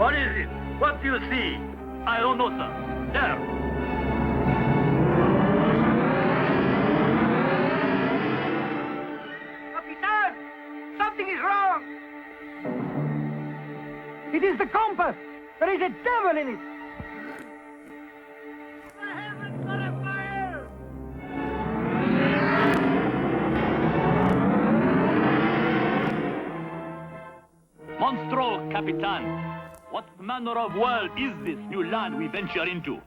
What is it? What do you see? I don't know, sir. There. Capitan! Something is wrong! It is the compass! There is a devil in it! The heavens are afire! Monstro, Capitan. What manner of world is this new land we venture into?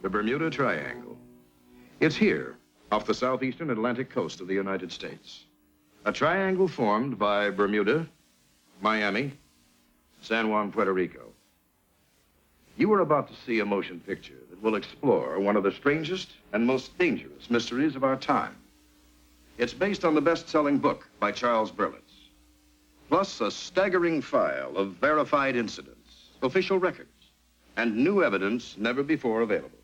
The Bermuda Triangle. It's here, off the southeastern Atlantic coast of the United States. A triangle formed by Bermuda, Miami, San Juan, Puerto Rico. You are about to see a motion picture that will explore one of the strangest and most dangerous mysteries of our time. It's based on the best-selling book by Charles Berlitz, plus a staggering file of verified incidents, official records, and new evidence never before available.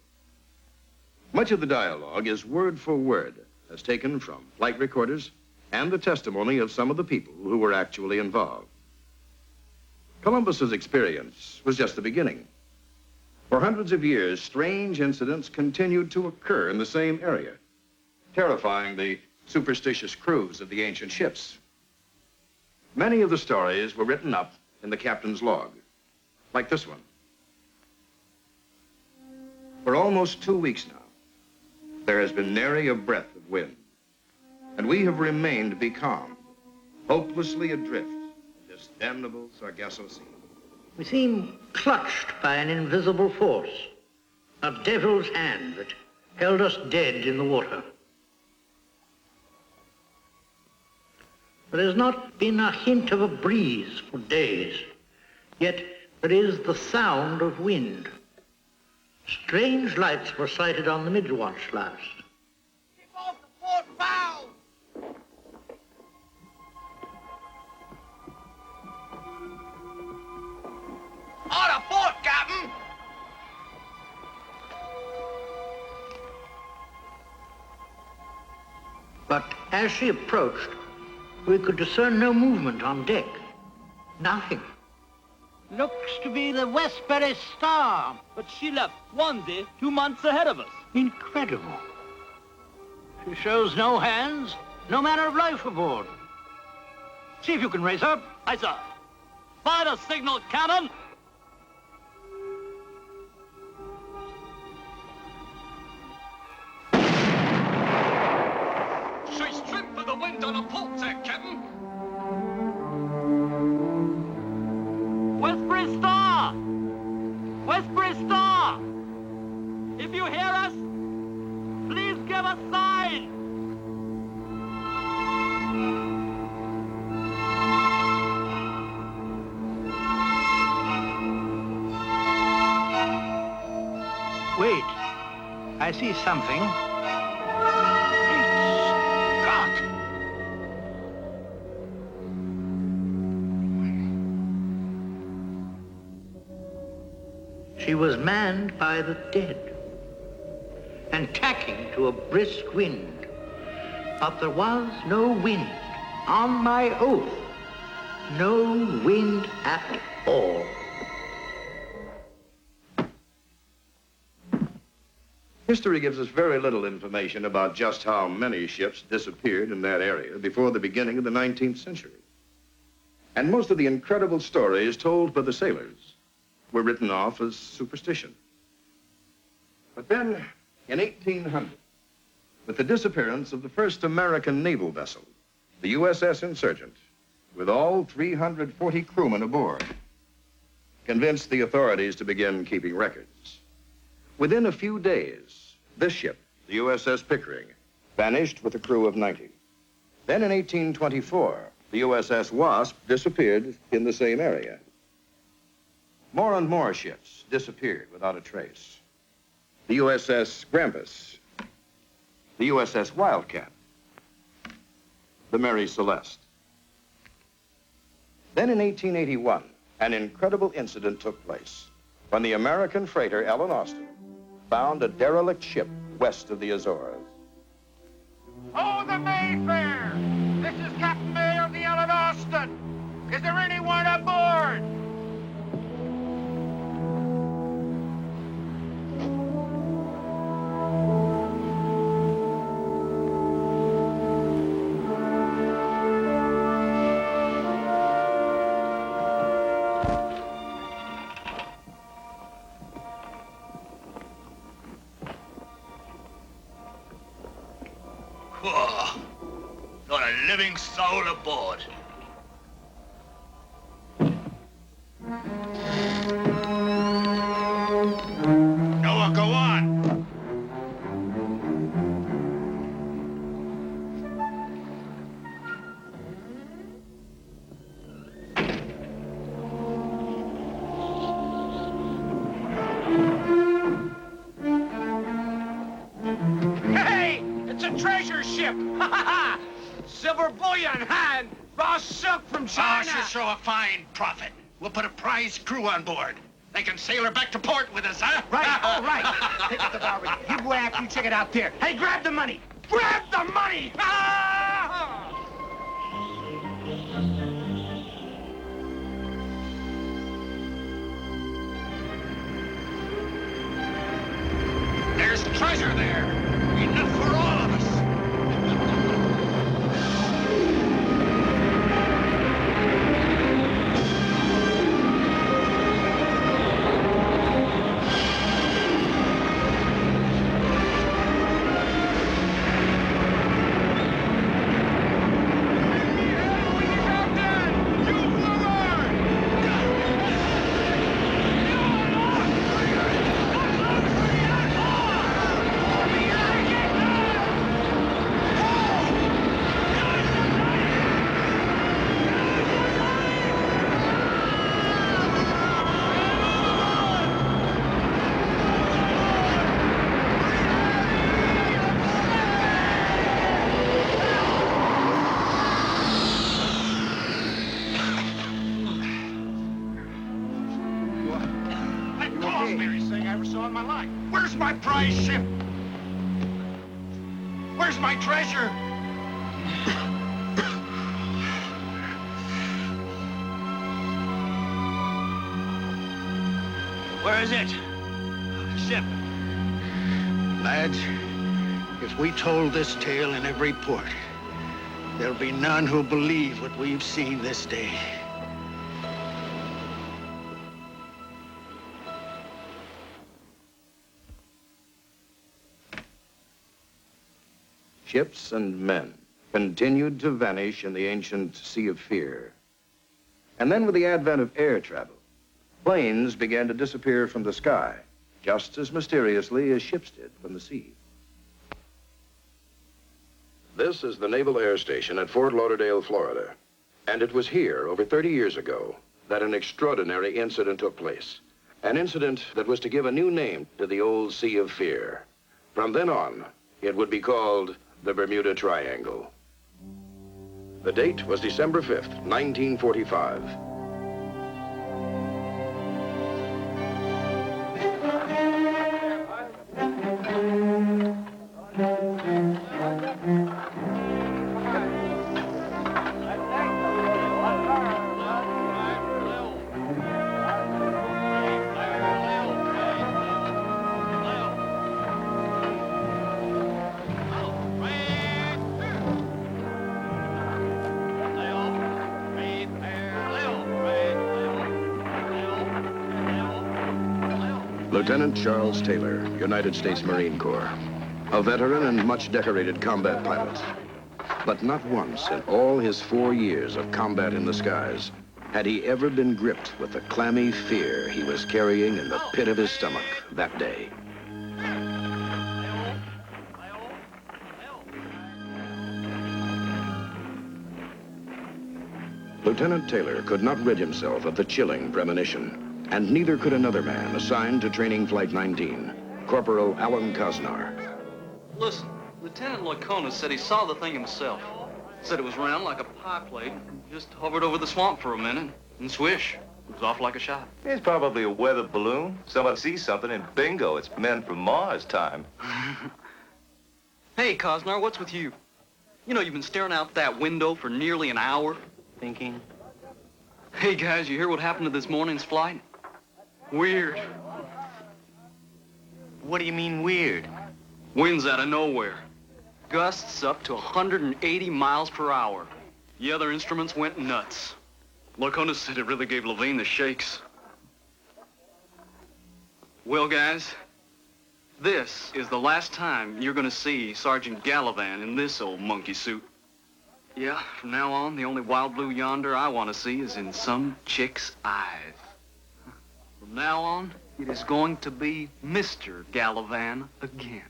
Much of the dialogue is word for word, as taken from flight recorders and the testimony of some of the people who were actually involved. Columbus's experience was just the beginning. For hundreds of years, strange incidents continued to occur in the same area, terrifying the superstitious crews of the ancient ships. Many of the stories were written up in the captain's log, like this one. For almost 2 weeks now, there has been nary a breath of wind, and we have remained becalmed, hopelessly adrift in this damnable Sargasso Sea. We seem clutched by an invisible force, a devil's hand that held us dead in the water. There has not been a hint of a breeze for days, yet there is the sound of wind. Strange lights were sighted on the mid-watch last. Keep off the port bow! On port, Captain! But as she approached, we could discern no movement on deck. Nothing. Looks to be the Westbury Star. But she left Swansea 2 months ahead of us. Incredible. She shows no hands, no manner of life aboard. See if you can raise her. Aye, sir. Fire a signal cannon. She's trimmed for the wind on a port tack, Captain. Westbury Star! Westbury Star! If you hear us, please give a sign! Wait. I see something. Great Scott! She was manned by the dead and tacking to a brisk wind. But there was no wind. On my oath, no wind at all. History gives us very little information about just how many ships disappeared in that area before the beginning of the 19th century. And most of the incredible stories told by the sailors were written off as superstition. But then, in 1800, with the disappearance of the first American naval vessel, the USS Insurgent, with all 340 crewmen aboard, convinced the authorities to begin keeping records. Within a few days, this ship, the USS Pickering, vanished with a crew of 90. Then in 1824, the USS Wasp disappeared in the same area. More and more ships disappeared without a trace. The USS Grampus, the USS Wildcat, the Mary Celeste. Then in 1881, an incredible incident took place when the American freighter Ellen Austin found a derelict ship west of the Azores. Oh, the Mayfair! This is Captain Mayor of the Ellen Austin. Is there anyone aboard? Whoa. Not a living soul aboard. Noah, go on. Hey! It's a treasure ship! Ha ha ha! Silver bullion, and raw silk from China! Oh, she'll show a fine profit. We'll put a prize crew on board. They can sail her back to port with us, huh? Right, all right. Pick up the bow. You go after you check it out there. Hey, grab the money! Grab the money! Ah! There's treasure there. Enough for all of us. Where's my prize ship? Where's my treasure? Where is it? Ship. Lads, if we told this tale in every port, there'll be none who'll believe what we've seen this day. Ships and men continued to vanish in the ancient Sea of Fear. And then with the advent of air travel, planes began to disappear from the sky, just as mysteriously as ships did from the sea. This is the Naval Air Station at Fort Lauderdale, Florida. And it was here, over 30 years ago, that an extraordinary incident took place. An incident that was to give a new name to the old Sea of Fear. From then on, it would be called the Bermuda Triangle. The date was December 5th, 1945. Lieutenant Charles Taylor, United States Marine Corps. A veteran and much decorated combat pilot. But not once in all his 4 years of combat in the skies had he ever been gripped with the clammy fear he was carrying in the pit of his stomach that day. Lieutenant Taylor could not rid himself of the chilling premonition, and neither could another man assigned to Training Flight 19, Corporal Alan Cosnar. Listen, Lieutenant Loconis said he saw the thing himself. Said it was round like a pie plate, just hovered over the swamp for a minute, and swish, it was off like a shot. It's probably a weather balloon. Someone sees something and bingo, it's men from Mars time. Hey, Cosnar, what's with you? You know, you've been staring out that window for nearly an hour. Thinking? Hey, guys, you hear what happened to this morning's flight? Weird. What do you mean weird? Winds out of nowhere. Gusts up to 180 miles per hour. The other instruments went nuts. Loconis said it really gave Levine the shakes. Well, guys, this is the last time you're gonna see Sergeant Gallivan in this old monkey suit. Yeah, from now on, the only wild blue yonder I want to see is in some chick's eyes. From now on, it is going to be Mr. Gallivan again.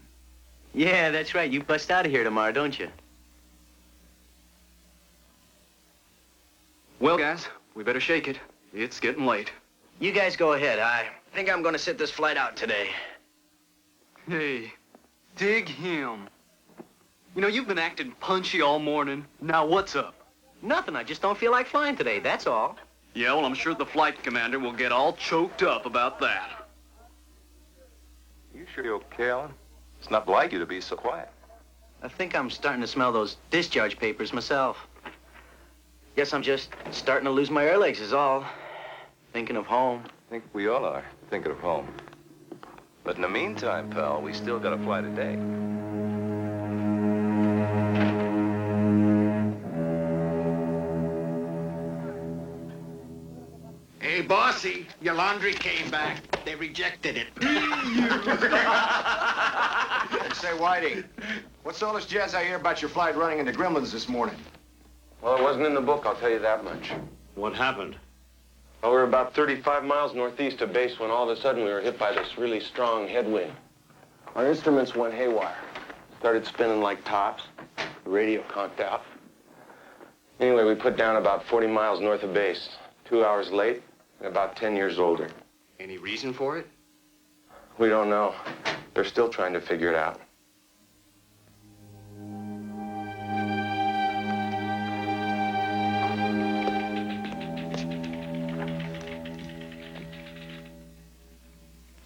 Yeah, that's right. You bust out of here tomorrow, don't you? Well, guys, we better shake it. It's getting late. You guys go ahead. I think I'm going to sit this flight out today. Hey, dig him. You know, you've been acting punchy all morning. Now what's up? Nothing. I just don't feel like flying today, that's all. Yeah, well, I'm sure the flight commander will get all choked up about that. You sure you're okay, Alan? It's not like you to be so quiet. I think I'm starting to smell those discharge papers myself. Guess I'm just starting to lose my air legs is all. Thinking of home. I think we all are thinking of home. But in the meantime, pal, we still got to fly today. Hey, bossy, your laundry came back. They rejected it. Say, Whitey, what's all this jazz I hear about your flight running into gremlins this morning? Well, it wasn't in the book, I'll tell you that much. What happened? Well, we were about 35 miles northeast of base when all of a sudden we were hit by this really strong headwind. Our instruments went haywire. Started spinning like tops. The radio conked out. Anyway, we put down about 40 miles north of base. 2 hours late and about 10 years older. Any reason for it? We don't know. They're still trying to figure it out.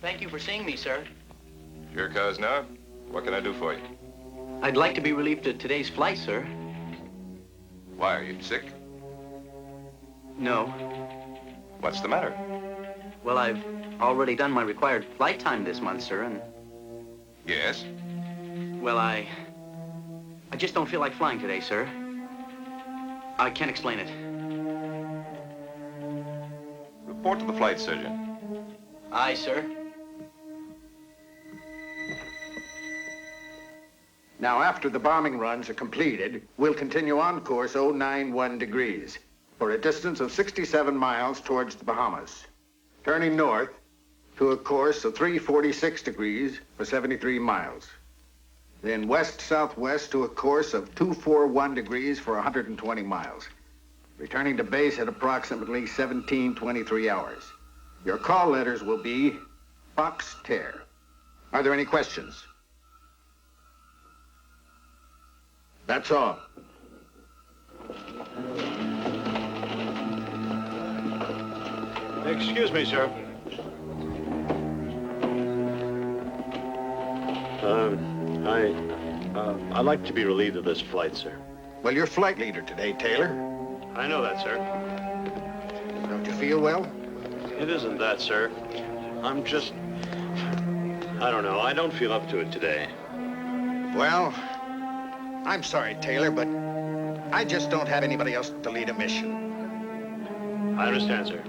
Thank you for seeing me, sir. Sure, Cosnar. What can I do for you? I'd like to be relieved of today's flight, sir. Why, are you sick? No. What's the matter? Well, I've already done my required flight time this month, sir, and... Yes? Well, I just don't feel like flying today, sir. I can't explain it. Report to the flight surgeon. Aye, sir. Now, after the bombing runs are completed, we'll continue on course 091 degrees for a distance of 67 miles towards the Bahamas, turning north to a course of 346 degrees for 73 miles. Then west-southwest to a course of 241 degrees for 120 miles, returning to base at approximately 1723 hours. Your call letters will be Fox Tear. Are there any questions? That's all. Excuse me, sir. I'd like to be relieved of this flight, sir. Well, you're flight leader today, Taylor. I know that, sir. Don't you feel well? It isn't that, sir. I'm just... I don't know. I don't feel up to it today. Well, I'm sorry, Taylor, but I just don't have anybody else to lead a mission. I understand, sir.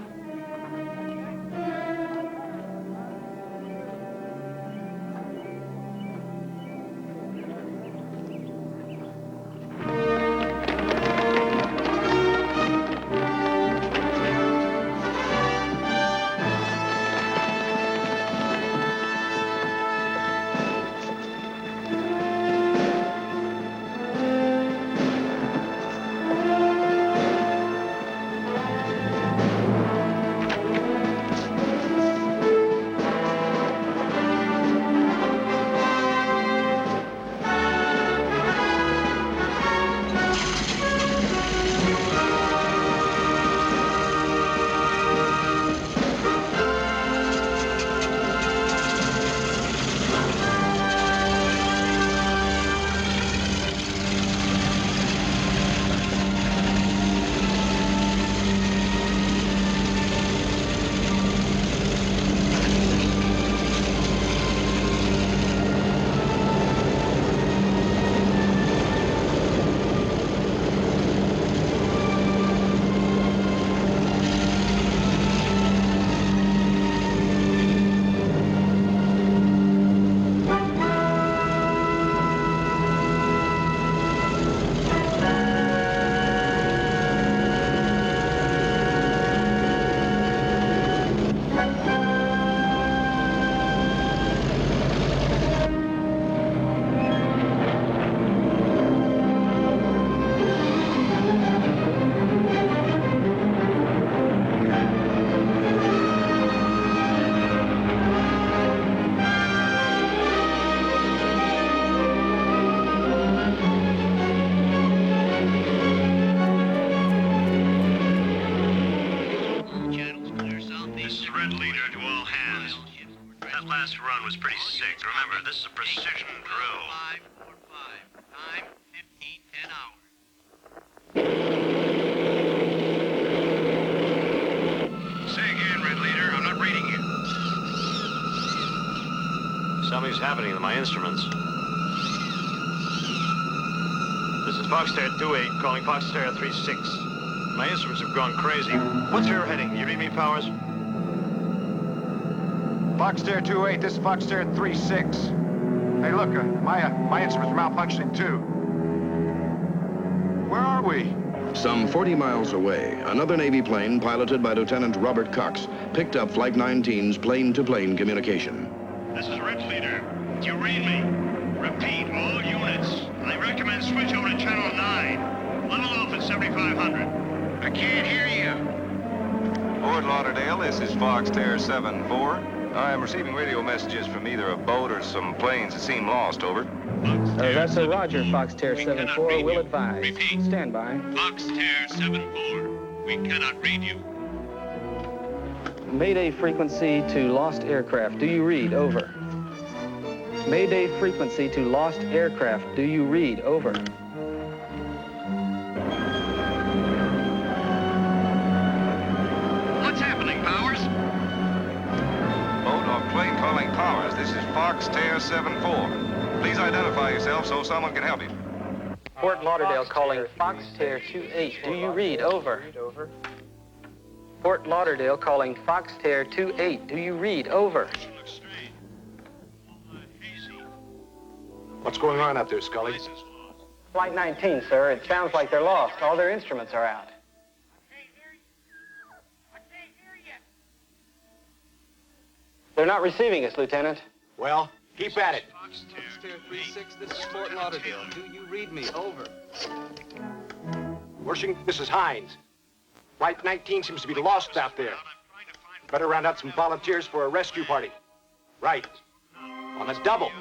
last run was pretty sick. Remember, this is a precision drill. 545. Time 15, 10 hours. Say again, Red Leader. I'm not reading you. Something's happening to my instruments. This is Foxterra 28, calling Foxterra 36. My instruments have gone crazy. What's your heading? You read me, Powers? Foxterra 28, this is Foxterra 36. Hey, look, my instruments are malfunctioning too. Where are we? Some 40 miles away, another Navy plane piloted by Lieutenant Robert Cox picked up Flight 19's plane-to-plane communication. This is Red Leader. Do you read me? Repeat, all units. I recommend switch over to Channel 9. Level off at 7,500. I can't hear you. Fort Lauderdale, this is Foxterra 74. I am receiving radio messages from either a boat or some planes that seem lost, over. That's a Roger, Foxterra 74. Will advise. Repeat. Stand by. Foxterra 74. We cannot read you. Mayday frequency to lost aircraft. Do you read? Over. Mayday frequency to lost aircraft. Do you read? Over. What's happening, Powers? Boat or plane calling Powers. This is Foxterra 74. Please identify yourself so someone can help you. Fort Lauderdale calling Foxterra 28. Do you read? Over. Fort Lauderdale calling Foxterra 28. Do you read? Over. What's going on out there, Scully? Flight 19, sir. It sounds like they're lost. All their instruments are out. They're not receiving us, Lieutenant. Well, keep at it. Foxterra 36, this is Fort Lauderdale. Do you read me? Over. Worshing, this is Hines. Flight 19 seems to be lost out there. Better round out some volunteers for a rescue party. Right. On a double.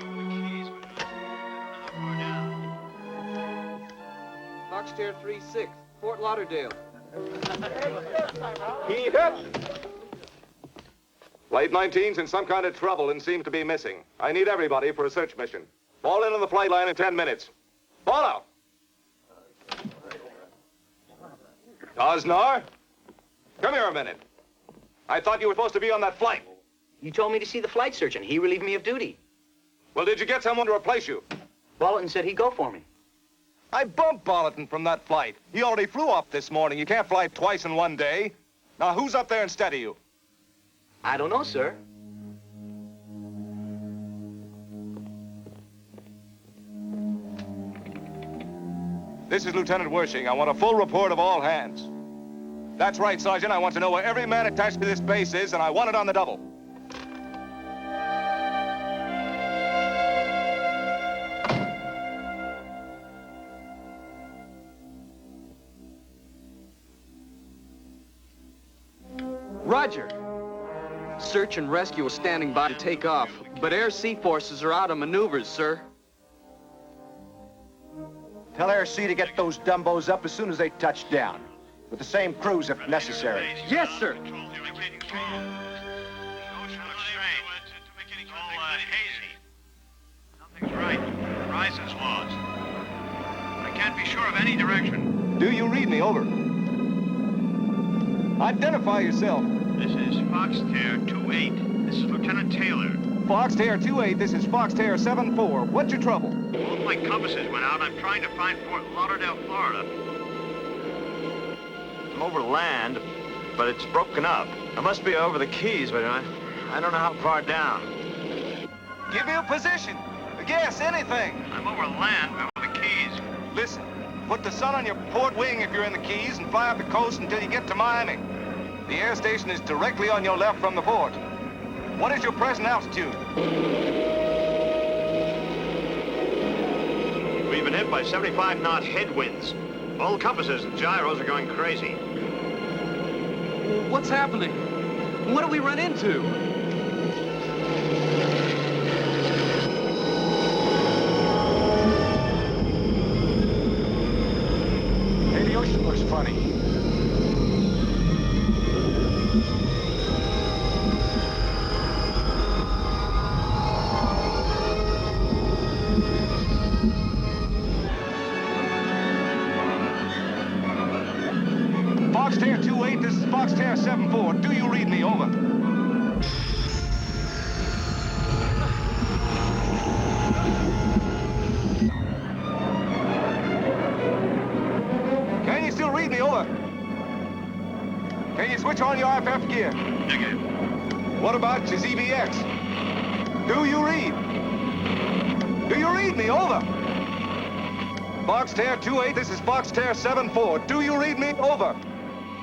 Foxterra 36, Fort Lauderdale. Heat up. Flight 19's in some kind of trouble and seems to be missing. I need everybody for a search mission. Fall in on the flight line in 10 minutes. Fall out. Osnar? Come here a minute. I thought you were supposed to be on that flight. You told me to see the flight surgeon. He relieved me of duty. Well, did you get someone to replace you? Bolton said he'd go for me. I bumped Bolton from that flight. He already flew off this morning. You can't fly twice in one day. Now, who's up there instead of you? I don't know, sir. This is Lieutenant Wershing. I want a full report of all hands. That's right, Sergeant. I want to know where every man attached to this base is, and I want it on the double. Roger. Search and rescue is standing by to take off, but air sea forces are out of maneuvers, sir. Tell Air C to get those Dumbos up as soon as they touch down. With the same crews if necessary. Yes, sir. Something's right. Horizon's lost. I can't be sure of any direction. Do you read me? Over. Identify yourself. This is Foxterra 28. This is Lieutenant Taylor. Foxterra 28, this is Foxterra 74. What's your trouble? Both my compasses went out. I'm trying to find Fort Lauderdale, Florida. I'm over land, but it's broken up. I must be over the Keys, but I don't know how far down. Give me a position. Guess anything. I'm over land, over the Keys. Listen, put the sun on your port wing if you're in the Keys and fly up the coast until you get to Miami. The air station is directly on your left from the port. What is your present altitude? We've been hit by 75-knot headwinds. All the compasses and gyros are going crazy. What's happening? What did we run into? Hey, the ocean looks funny. Foxterra 7-4. Do you read me? Over. Can you still read me? Over. Can you switch on your IFF gear? Negative. What about your ZBX? Do you read? Do you read me? Over. Foxterra 2-8, this is Foxterra 7-4. Do you read me? Over.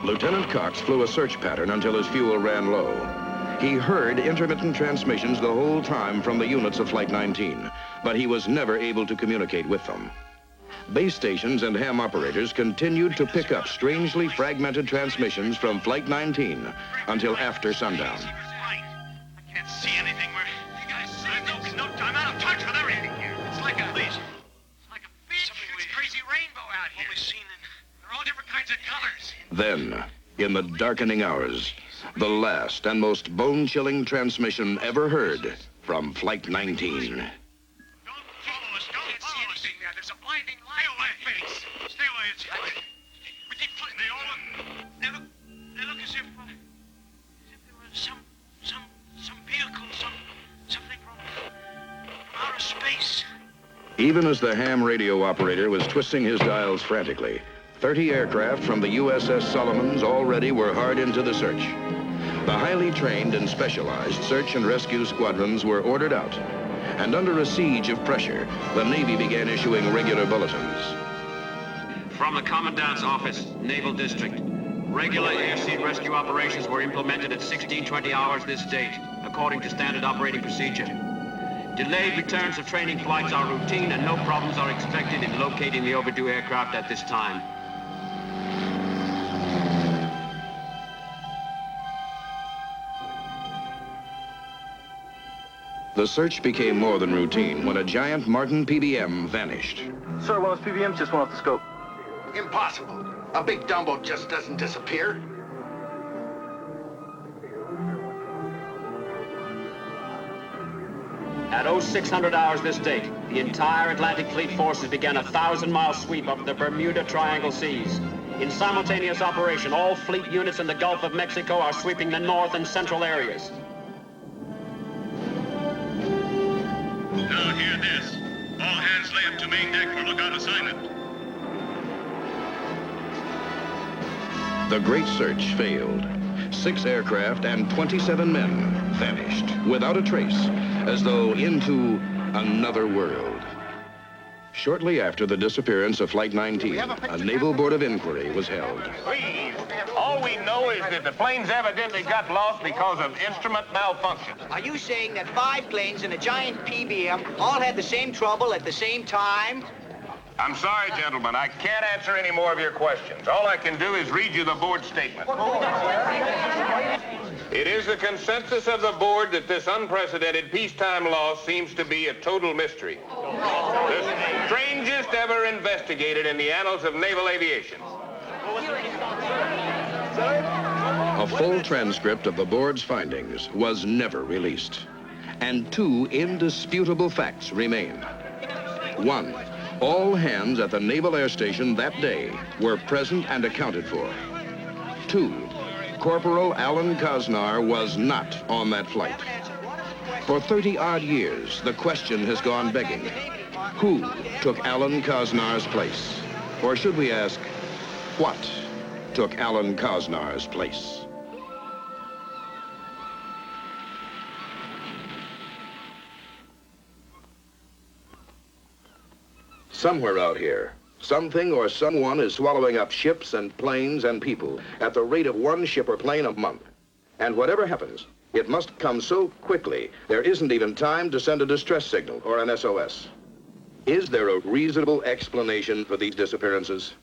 Lieutenant Cox flew a search pattern until his fuel ran low. He heard intermittent transmissions the whole time from the units of Flight 19, but he was never able to communicate with them. Base stations and ham operators continued to pick up strangely fragmented transmissions from Flight 19 until after sundown. I can't see anything. You guys see no, I'm out of touch with everything here. It's like a, please. It's like a big, crazy rainbow out here. What we've seen, they're all different kinds of colors. Then, in the darkening hours, the last and most bone-chilling transmission ever heard from Flight 19. Stay away. We keep putting they look as if there was some vehicle, something from outer space. Even as the ham radio operator was twisting his dials frantically, 30 aircraft from the USS Solomons already were hard into the search. The highly trained and specialized search and rescue squadrons were ordered out, and under a siege of pressure, the Navy began issuing regular bulletins. From the Commandant's Office, Naval District. Regular air-sea rescue operations were implemented at 16:20 hours this date, according to standard operating procedure. Delayed returns of training flights are routine and no problems are expected in locating the overdue aircraft at this time. The search became more than routine when a giant Martin PBM vanished. Sir, one of those PBMs just went off the scope. Impossible. A big Dumbo just doesn't disappear. At 0600 hours this date, the entire Atlantic Fleet forces began a 1,000-mile sweep up the Bermuda Triangle Seas. In simultaneous operation, all fleet units in the Gulf of Mexico are sweeping the north and central areas. Now hear this. All hands lay up to main deck for lookout assignment. The great search failed. 6 aircraft and 27 men vanished without a trace, as though into another world. Shortly after the disappearance of Flight 19, a Naval Board of Inquiry was held. Please, all we know is that the planes evidently got lost because of instrument malfunction. Are you saying that 5 planes and a giant PBM all had the same trouble at the same time? I'm sorry, gentlemen. I can't answer any more of your questions. All I can do is read you the board statement. It is the consensus of the board that this unprecedented peacetime loss seems to be a total mystery. The strangest ever investigated in the annals of naval aviation. A full transcript of the board's findings was never released, and 2 indisputable facts remain. 1, all hands at the Naval Air Station that day were present and accounted for. 2, Corporal Alan Kosnar was not on that flight. For 30-odd years, the question has gone begging. Who took Alan Kosnar's place? Or should we ask, what took Alan Kosnar's place? Somewhere out here, something or someone is swallowing up ships and planes and people at the rate of 1 ship or plane a month. And whatever happens, it must come so quickly, there isn't even time to send a distress signal or an SOS. Is there a reasonable explanation for these disappearances?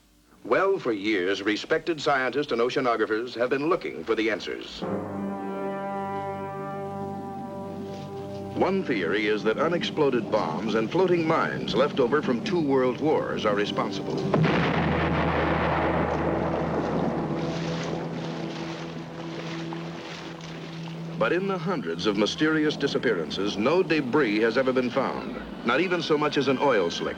Well, for years, respected scientists and oceanographers have been looking for the answers. One theory is that unexploded bombs and floating mines left over from 2 world wars are responsible. But in the hundreds of mysterious disappearances, no debris has ever been found, not even so much as an oil slick.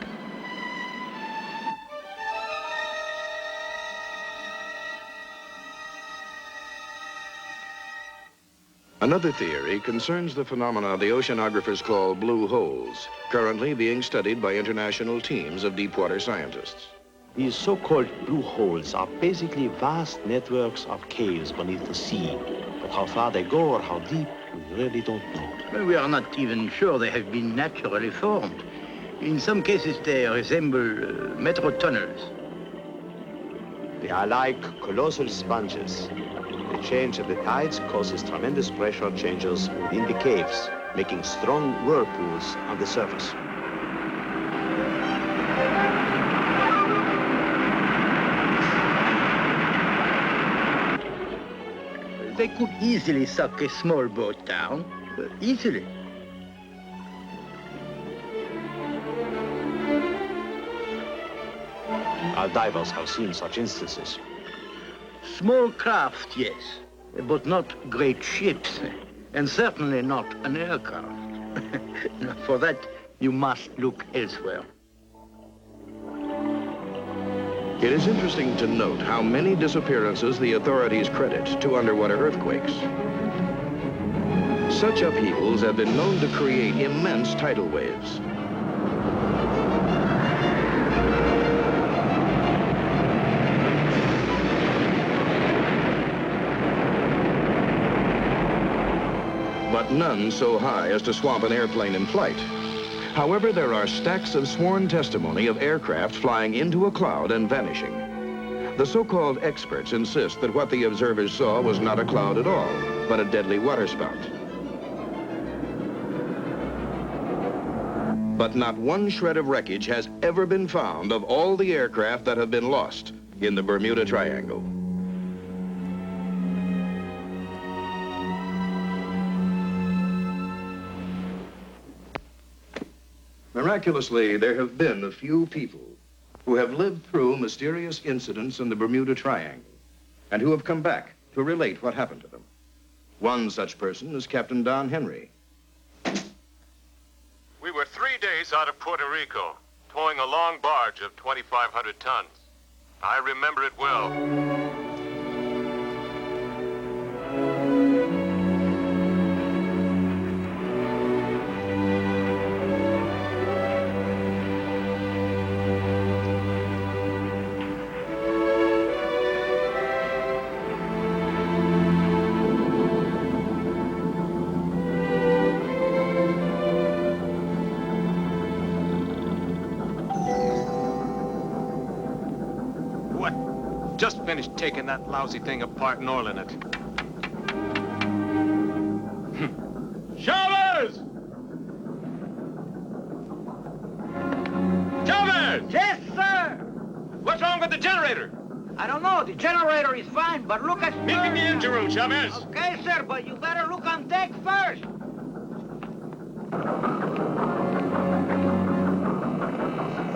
Another theory concerns the phenomena the oceanographers call blue holes, currently being studied by international teams of deepwater scientists. These so-called blue holes are basically vast networks of caves beneath the sea. But how far they go or how deep, we really don't know. Well, we are not even sure they have been naturally formed. In some cases, they resemble metro tunnels. They are like colossal sponges. The change of the tides causes tremendous pressure changes within the caves, making strong whirlpools on the surface. They could easily suck a small boat down. Easily. Our divers have seen such instances. Small craft, yes, but not great ships, and certainly not an aircraft. For that, you must look elsewhere. It is interesting to note how many disappearances the authorities credit to underwater earthquakes. Such upheavals have been known to create immense tidal waves. But none so high as to swamp an airplane in flight. However, there are stacks of sworn testimony of aircraft flying into a cloud and vanishing. The so-called experts insist that what the observers saw was not a cloud at all, but a deadly waterspout. But not one shred of wreckage has ever been found of all the aircraft that have been lost in the Bermuda Triangle. Miraculously, there have been a few people who have lived through mysterious incidents in the Bermuda Triangle and who have come back to relate what happened to them. One such person is Captain Don Henry. We were 3 days out of Puerto Rico, towing a long barge of 2,500 tons. I remember it well. Just finished taking that lousy thing apart and oiling it. Chavez! Chavez! Yes, sir. What's wrong with the generator? I don't know. The generator is fine, but look at... Meet me in the engine room, Chavez. Okay, sir, but you better look on deck first.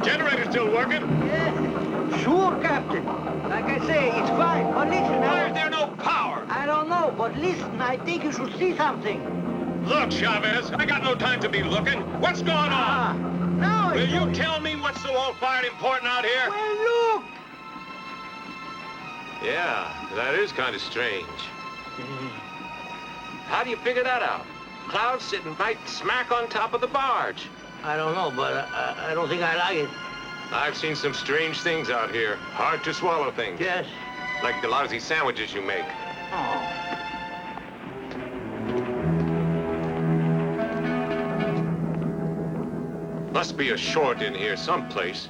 Generator still working? Yes. Sure, Captain. Like I say, it's fine, but listen... Why is there no power? I don't know, but listen, I think you should see something. Look, Chavez, I got no time to be looking. What's going on? Now Will you tell me what's so all-fired important out here? Well, look! Yeah, that is kind of strange. How do you figure that out? Clouds sitting right smack on top of the barge. I don't know, but I don't think I like it. I've seen some strange things out here. Hard to swallow things. Yes. Like the lousy sandwiches you make. Oh. Must be a short in here someplace.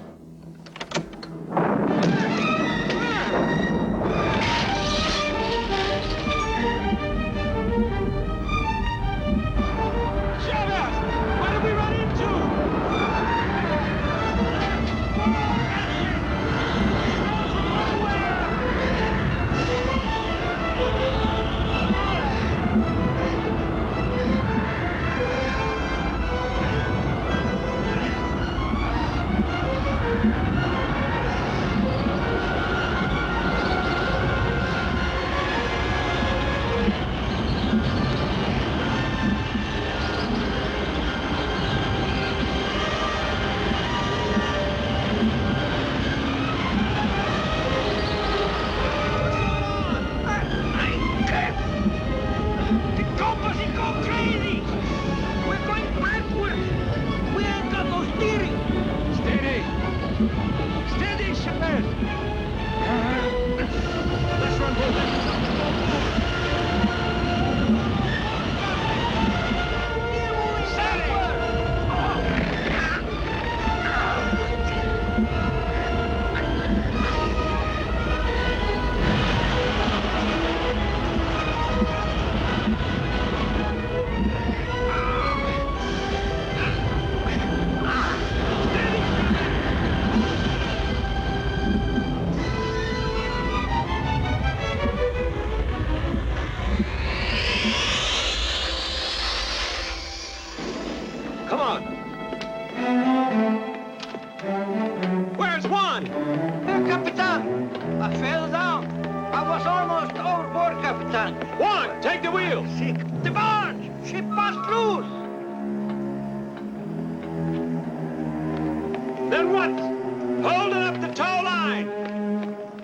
Capitan! I fell down. I was almost overboard, Capitan. Juan, take the wheel! Sick. The barge! She passed loose! Then what? Hold it up the tow line!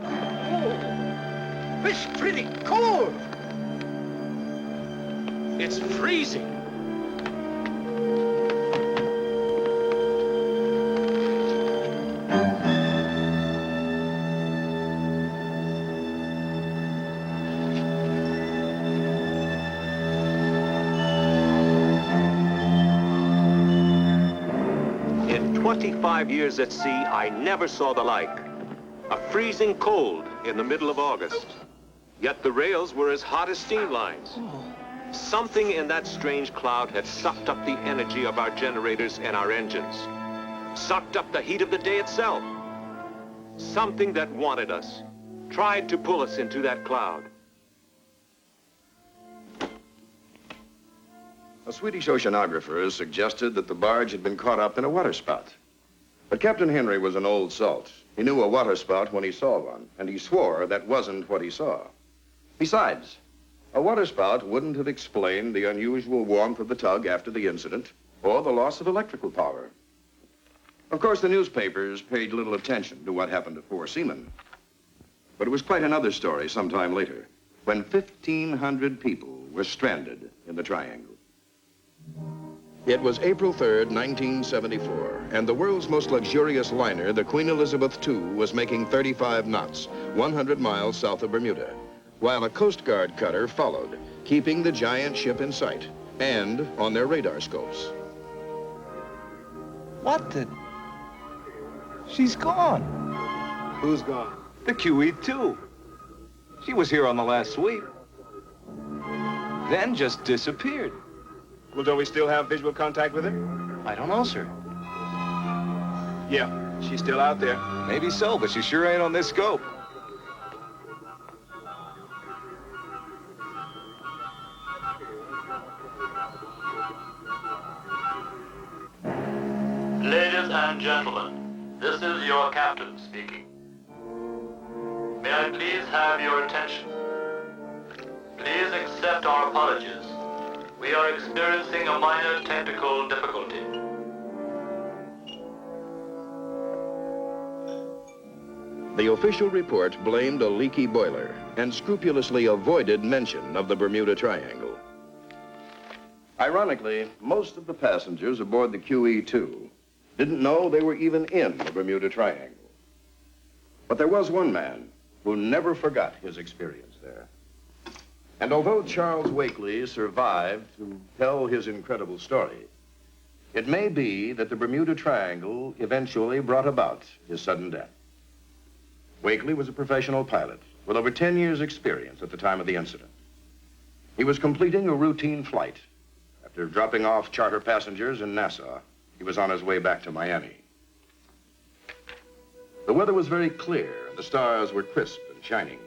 Oh, it's pretty cold. It's freezing. In 25 years at sea, I never saw the like. A freezing cold in the middle of August. Yet the rails were as hot as steam lines. Something in that strange cloud had sucked up the energy of our generators and our engines. Sucked up the heat of the day itself. Something that wanted us, tried to pull us into that cloud. A Swedish oceanographer suggested that the barge had been caught up in a waterspout. But Captain Henry was an old salt. He knew a waterspout when he saw one, and he swore that wasn't what he saw. Besides, a waterspout wouldn't have explained the unusual warmth of the tug after the incident, or the loss of electrical power. Of course, the newspapers paid little attention to what happened to four seamen. But it was quite another story sometime later, when 1,500 people were stranded in the Triangle. It was April 3rd, 1974, and the world's most luxurious liner, the Queen Elizabeth II, was making 35 knots, 100 miles south of Bermuda, while a Coast Guard cutter followed, keeping the giant ship in sight and on their radar scopes. What the? She's gone. Who's gone? The QE2. She was here on the last sweep. Then just disappeared. Well, don't we still have visual contact with her? I don't know, sir. Yeah, she's still out there. Maybe so, but she sure ain't on this scope. Ladies and gentlemen, this is your captain speaking. May I please have your attention? Please accept our apologies. We are experiencing a minor technical difficulty. The official report blamed a leaky boiler and scrupulously avoided mention of the Bermuda Triangle. Ironically, most of the passengers aboard the QE2 didn't know they were even in the Bermuda Triangle. But there was one man who never forgot his experience there. And although Charles Wakely survived to tell his incredible story, it may be that the Bermuda Triangle eventually brought about his sudden death. Wakely was a professional pilot with over 10 years' experience at the time of the incident. He was completing a routine flight. After dropping off charter passengers in Nassau, he was on his way back to Miami. The weather was very clear, and the stars were crisp and shining.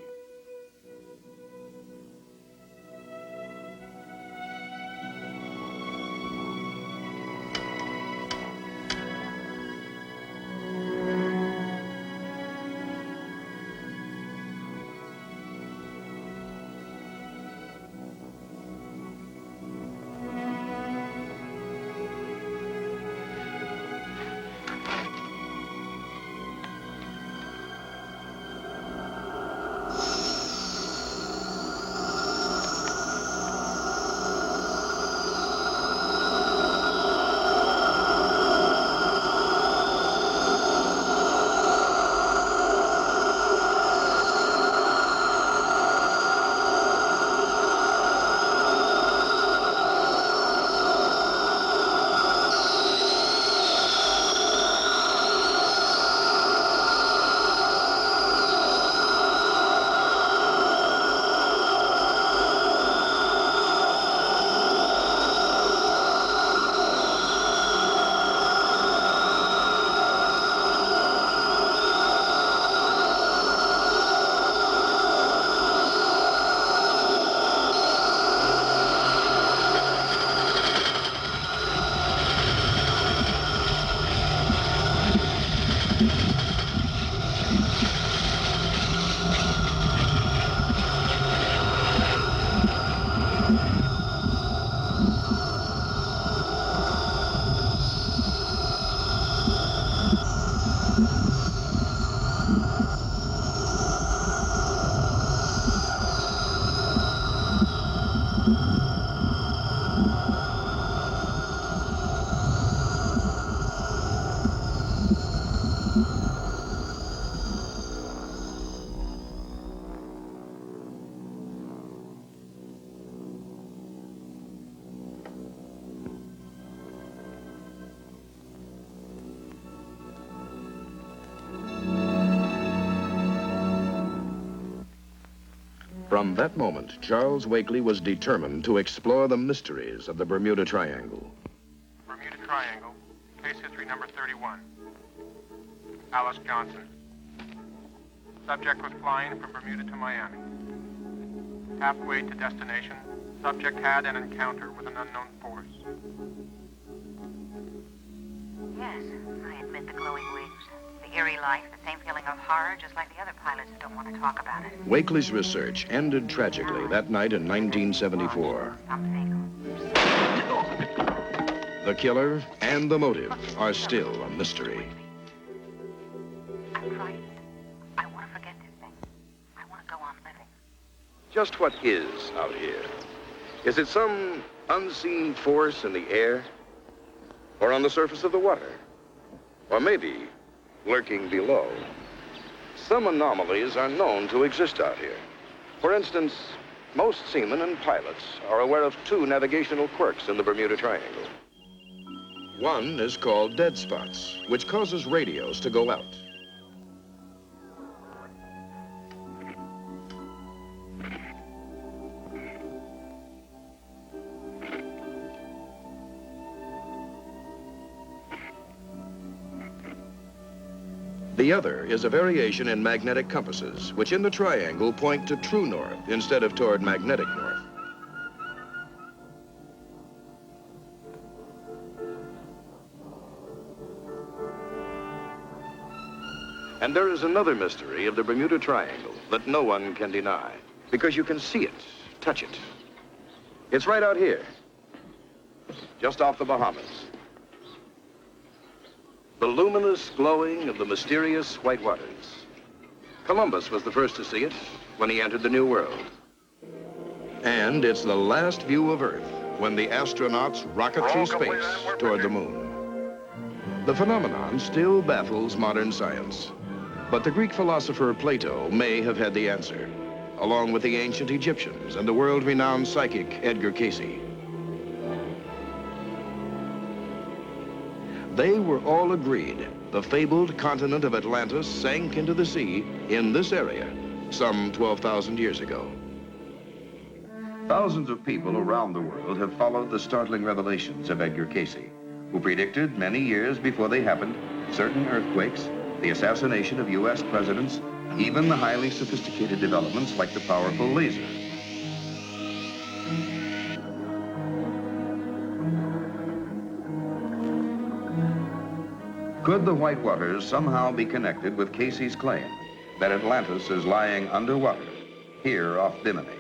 From that moment, Charles Wakely was determined to explore the mysteries of the Bermuda Triangle. Bermuda Triangle, case history number 31. Alice Johnson. Subject was flying from Bermuda to Miami. Halfway to destination, subject had an encounter with an unknown force. Yes, I admit the glowing wings, the eerie light, the same feeling of horror, just like the other pilots who don't want to talk about it. Wakely's research ended tragically that night in 1974. The killer and the motive are still a mystery. I'm frightened. I want to forget this thing. I want to go on living. Just what is out here? Is it some unseen force in the air? Or on the surface of the water? Or maybe lurking below? Some anomalies are known to exist out here. For instance, most seamen and pilots are aware of two navigational quirks in the Bermuda Triangle. One is called dead spots, which causes radios to go out. The other is a variation in magnetic compasses, which in the triangle point to true north instead of toward magnetic north. And there is another mystery of the Bermuda Triangle that no one can deny, because you can see it, touch it. It's right out here, just off the Bahamas. The luminous glowing of the mysterious white waters. Columbus was the first to see it when he entered the New World. And it's the last view of Earth when the astronauts rocket through space toward the moon. The phenomenon still baffles modern science, but the Greek philosopher Plato may have had the answer, along with the ancient Egyptians and the world-renowned psychic Edgar Cayce. They were all agreed the fabled continent of Atlantis sank into the sea in this area some 12,000 years ago. Thousands of people around the world have followed the startling revelations of Edgar Cayce, who predicted many years before they happened certain earthquakes, the assassination of U.S. presidents, even the highly sophisticated developments like the powerful laser. Could the white waters somehow be connected with Cayce's claim that Atlantis is lying underwater here off Bimini?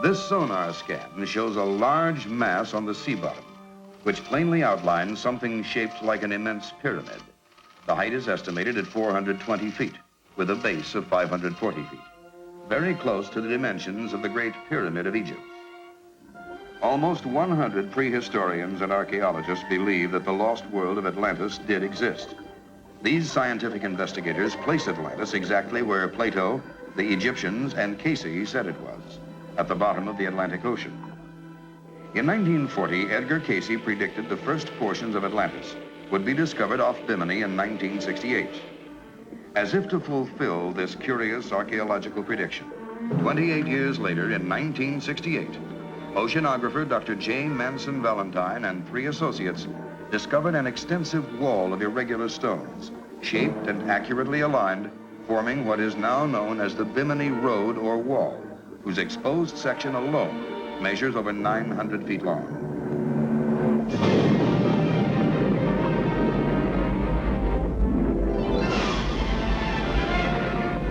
This sonar scan shows a large mass on the sea bottom, which plainly outlines something shaped like an immense pyramid. The height is estimated at 420 feet, with a base of 540 feet, very close to the dimensions of the Great Pyramid of Egypt. Almost 100 prehistorians and archaeologists believe that the lost world of Atlantis did exist. These scientific investigators place Atlantis exactly where Plato, the Egyptians, and Cayce said it was, at the bottom of the Atlantic Ocean. In 1940, Edgar Cayce predicted the first portions of Atlantis would be discovered off Bimini in 1968. As if to fulfill this curious archaeological prediction, 28 years later, in 1968, oceanographer Dr. Jane Manson Valentine and 3 associates discovered an extensive wall of irregular stones, shaped and accurately aligned, forming what is now known as the Bimini Road or Wall, whose exposed section alone measures over 900 feet long.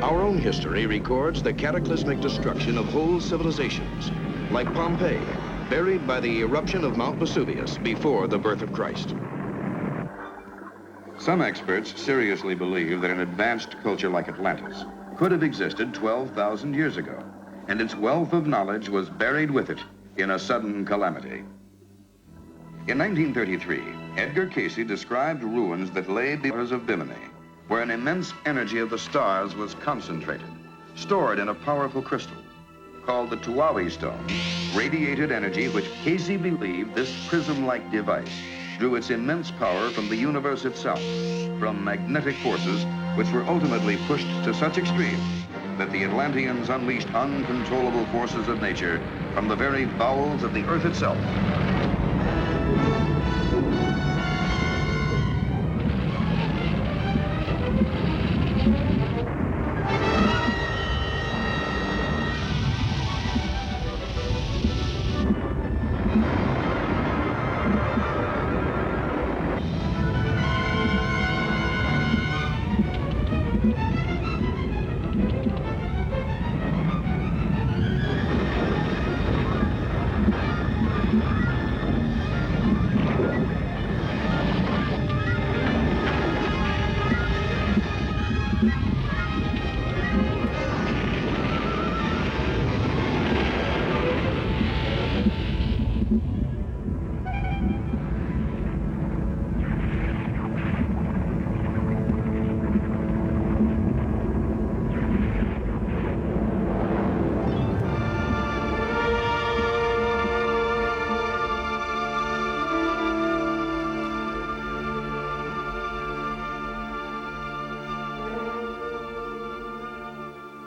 Our own history records the cataclysmic destruction of whole civilizations, like Pompeii, buried by the eruption of Mount Vesuvius before the birth of Christ. Some experts seriously believe that an advanced culture like Atlantis could have existed 12,000 years ago, and its wealth of knowledge was buried with it in a sudden calamity. In 1933, Edgar Cayce described ruins that lay beyond of Bimini, where an immense energy of the stars was concentrated, stored in a powerful crystal. called the Tuawi stone, radiated energy which Casey believed this prism-like device drew its immense power from the universe itself, from magnetic forces which were ultimately pushed to such extremes that the Atlanteans unleashed uncontrollable forces of nature from the very bowels of the Earth itself.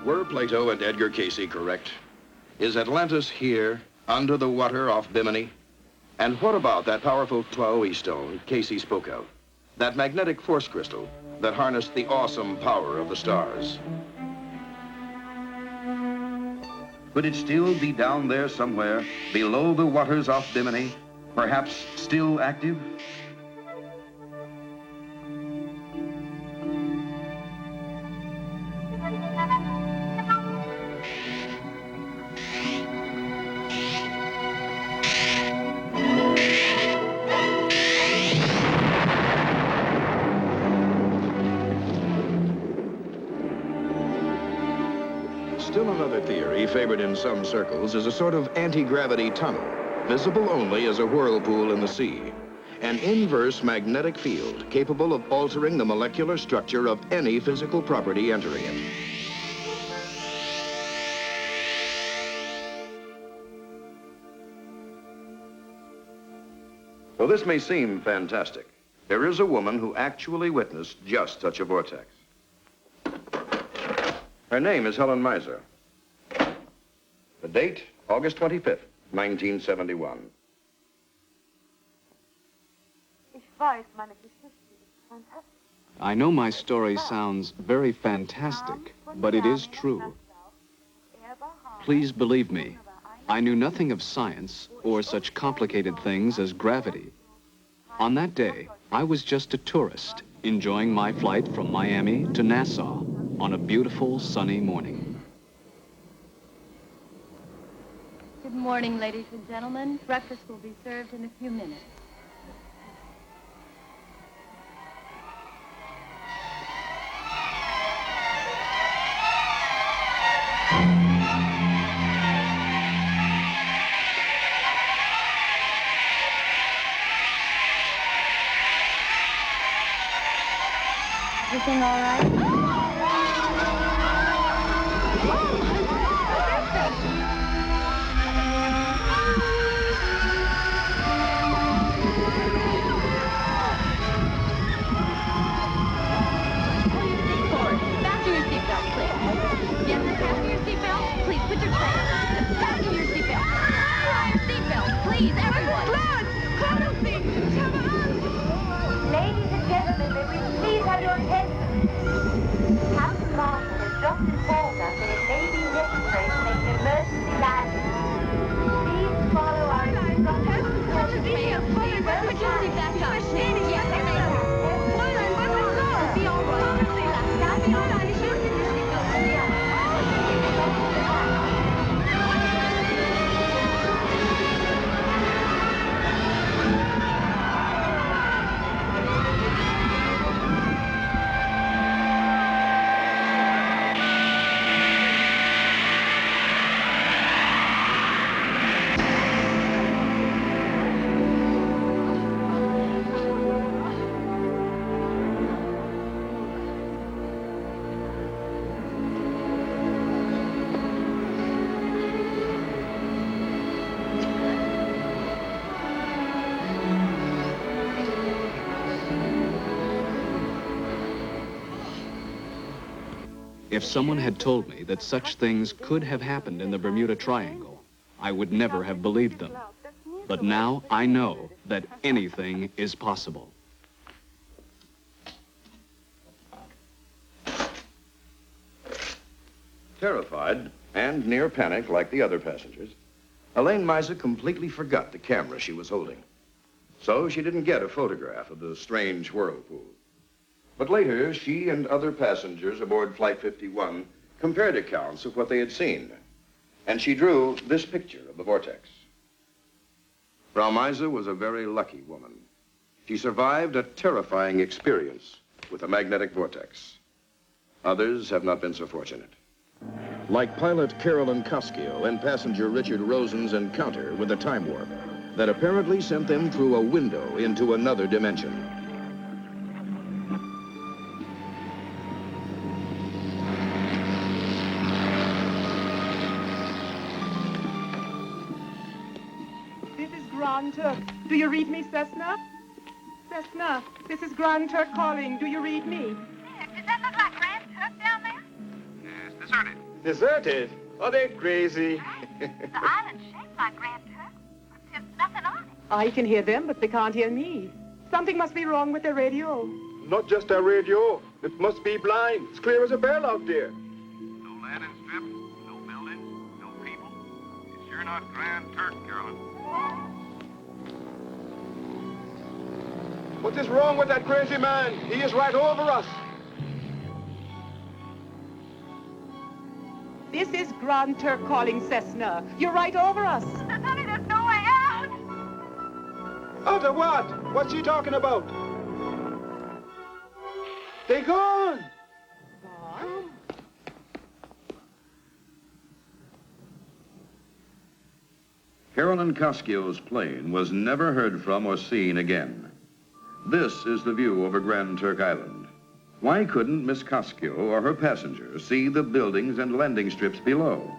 Were Plato and Edgar Casey correct? Is Atlantis here, under the water off Bimini? And what about that powerful Tuawi stone Casey spoke of? That magnetic force crystal that harnessed the awesome power of the stars? Could it still be down there somewhere, below the waters off Bimini, perhaps still active? Still another theory favored in some circles is a sort of anti-gravity tunnel, visible only as a whirlpool in the sea. An inverse magnetic field capable of altering the molecular structure of any physical property entering it. Though this may seem fantastic, there is a woman who actually witnessed just such a vortex. Her name is Helen Meiser. The date, August 25th, 1971. I know my story sounds very fantastic, but it is true. Please believe me, I knew nothing of science or such complicated things as gravity. On that day, I was just a tourist, enjoying my flight from Miami to Nassau on a beautiful sunny morning. Good morning, ladies and gentlemen. Breakfast will be served in a few minutes. Everything all right? Please, everyone. Ladies and gentlemen, may we please have your attention? If someone had told me that such things could have happened in the Bermuda Triangle, I would never have believed them. But now I know that anything is possible. Terrified and near panic like the other passengers, Elaine Misa completely forgot the camera she was holding. So she didn't get a photograph of the strange whirlpool. But later, she and other passengers aboard Flight 51 compared accounts of what they had seen. And she drew this picture of the vortex. Frau Misa was a very lucky woman. She survived a terrifying experience with a magnetic vortex. Others have not been so fortunate. Like pilot Carolyn Koskio and passenger Richard Rosen's encounter with a time warp that apparently sent them through a window into another dimension. This is Grand Turk. Do you read me, Cessna? Cessna, this is Grand Turk calling. Do you read me? Does that look like Grand Turk down there? Yes, deserted. Deserted? Are they crazy? The island's shaped like Grand Turk, but there's nothing on it. I can hear them, but they can't hear me. Something must be wrong with their radio. Not just our radio. It must be blind. It's clear as a bell out there. No landing strip, no buildings, no people. It's sure not Grand Turk, Carolyn. What is wrong with that crazy man? He is right over us. This is Grand Turk calling, Cessna. You're right over us. Sonny, there's no way out. Out of what? What's she talking about? They gone. Gone? Carolyn Koskio's plane was never heard from or seen again. This is the view over Grand Turk Island. Why couldn't Miss Koskio or her passengers see the buildings and landing strips below?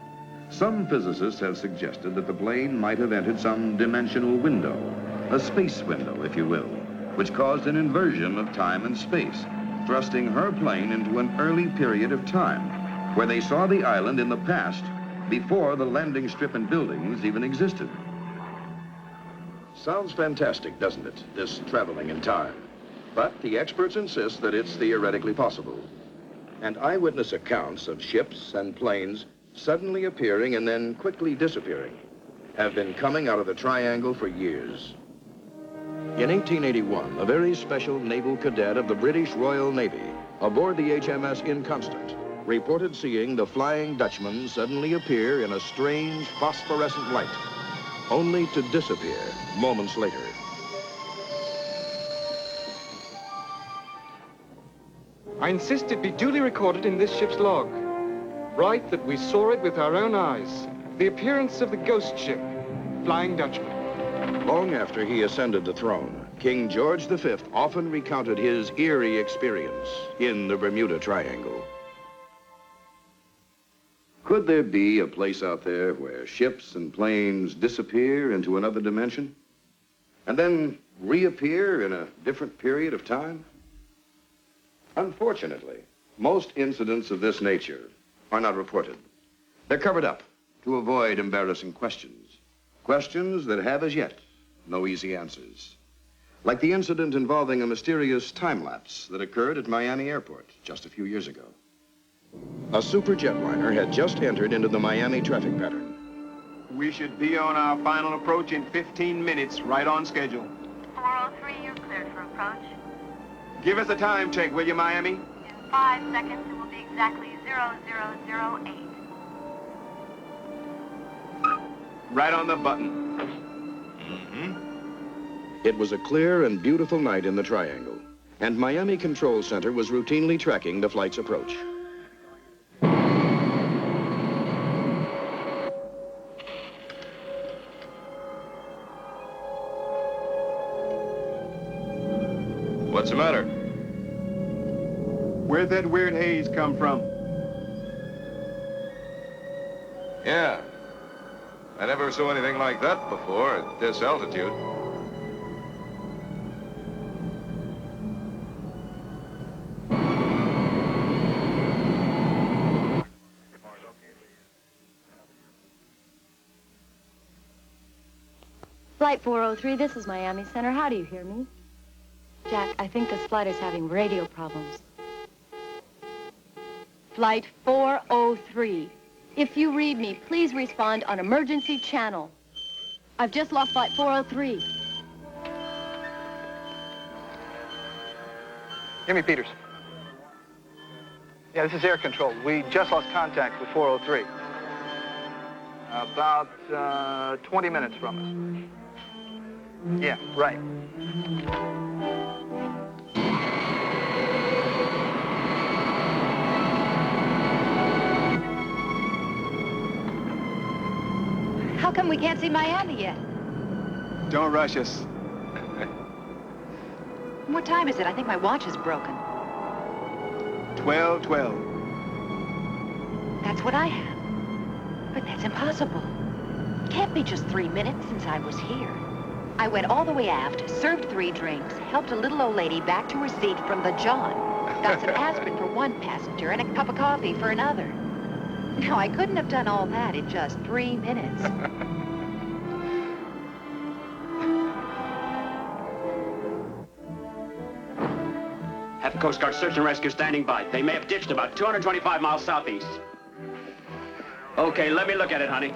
Some physicists have suggested that the plane might have entered some dimensional window, a space window, if you will, which caused an inversion of time and space, thrusting her plane into an early period of time, where they saw the island in the past, before the landing strip and buildings even existed. Sounds fantastic, doesn't it, this traveling in time? But the experts insist that it's theoretically possible. And eyewitness accounts of ships and planes suddenly appearing and then quickly disappearing have been coming out of the triangle for years. In 1881, a very special naval cadet of the British Royal Navy, aboard the HMS Inconstant, reported seeing the Flying Dutchman suddenly appear in a strange phosphorescent light, only to disappear moments later. I insist it be duly recorded in this ship's log. Write that we saw it with our own eyes. The appearance of the ghost ship, Flying Dutchman. Long after he ascended the throne, King George V often recounted his eerie experience in the Bermuda Triangle. Could there be a place out there where ships and planes disappear into another dimension and then reappear in a different period of time? Unfortunately, most incidents of this nature are not reported. They're covered up to avoid embarrassing questions. Questions that have as yet no easy answers. Like the incident involving a mysterious time lapse that occurred at Miami Airport just a few years ago. A super jetliner had just entered into the Miami traffic pattern. We should be on our final approach in 15 minutes, right on schedule. 403, you're cleared for approach. Give us a time check, will you, Miami? In 5 seconds, it will be exactly 0008. Right on the button. It was a clear and beautiful night in the Triangle, and Miami Control Center was routinely tracking the flight's approach. What's the matter? Where'd that weird haze come from? Yeah. I never saw anything like that before at this altitude. Flight 403, this is Miami Center. How do you hear me? Jack, I think this flight is having radio problems. Flight 403. If you read me, please respond on emergency channel. I've just lost Flight 403. Jimmy Peters. Yeah, this is air control. We just lost contact with 403. About 20 minutes from us. Yeah, right. How come we can't see Miami yet? Don't rush us. What time is it? I think my watch is broken. 12:12. That's what I have. But that's impossible. Can't be just 3 minutes since I was here. I went all the way aft, served 3 drinks, helped a little old lady back to her seat from the John, got some aspirin for one passenger and a cup of coffee for another. Now, I couldn't have done all that in just 3 minutes. Have the Coast Guard search and rescue standing by. They may have ditched about 225 miles southeast. Okay, let me look at it, honey.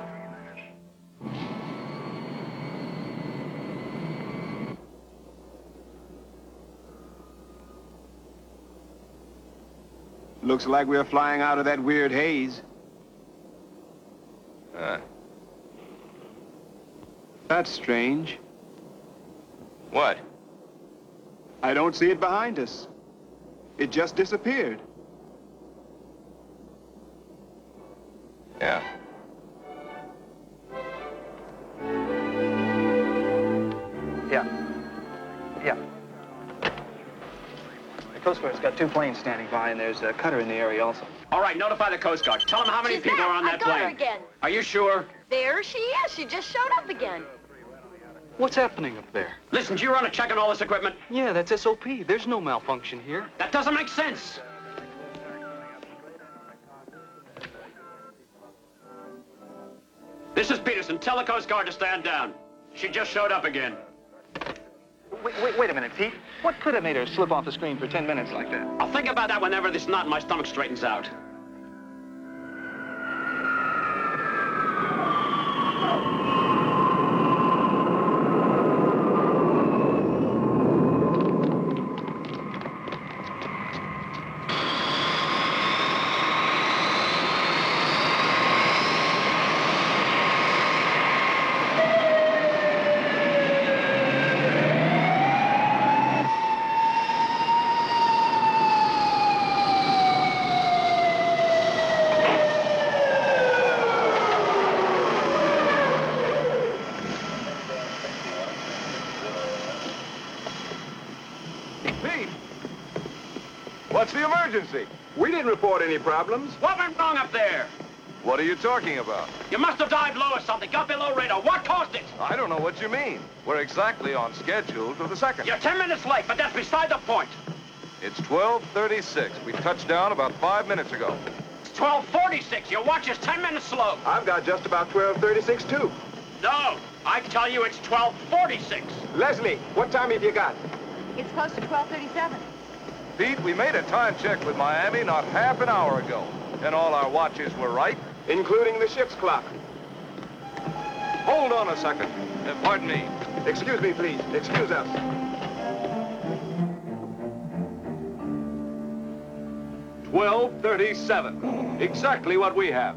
Looks like we're flying out of that weird haze. That's strange. What? I don't see it behind us. It just disappeared. Yeah. Yeah. The Coast Guard's got 2 planes standing by, and there's a cutter in the area also. All right, notify the Coast Guard. Tell them how many people are on that I got her plane. again. Are you sure? There she is. She just showed up again. What's happening up there? Listen, do you run a check on all this equipment? Yeah, that's SOP. There's no malfunction here. That doesn't make sense. This is Peterson. Tell the Coast Guard to stand down. She just showed up again. Wait a minute, Pete. What could have made her slip off the screen for 10 minutes like that? I'll think about that whenever this knot in my stomach straightens out. What's the emergency? We didn't report any problems. What went wrong up there? What are you talking about? You must have dived low or something. Got below radar. What caused it? I don't know what you mean. We're exactly on schedule to the second. You're 10 minutes late, but that's beside the point. It's 12:36. We touched down about 5 minutes ago. It's 12:46. Your watch is 10 minutes slow. I've got just about 12:36 too. No, I tell you it's 12:46. Leslie, what time have you got? It's close to 12:37. Pete, we made a time check with Miami not half an hour ago, and all our watches were right, including the ship's clock. Hold on a second. Pardon me. Excuse me, please. Excuse us. $12:37. Exactly what we have.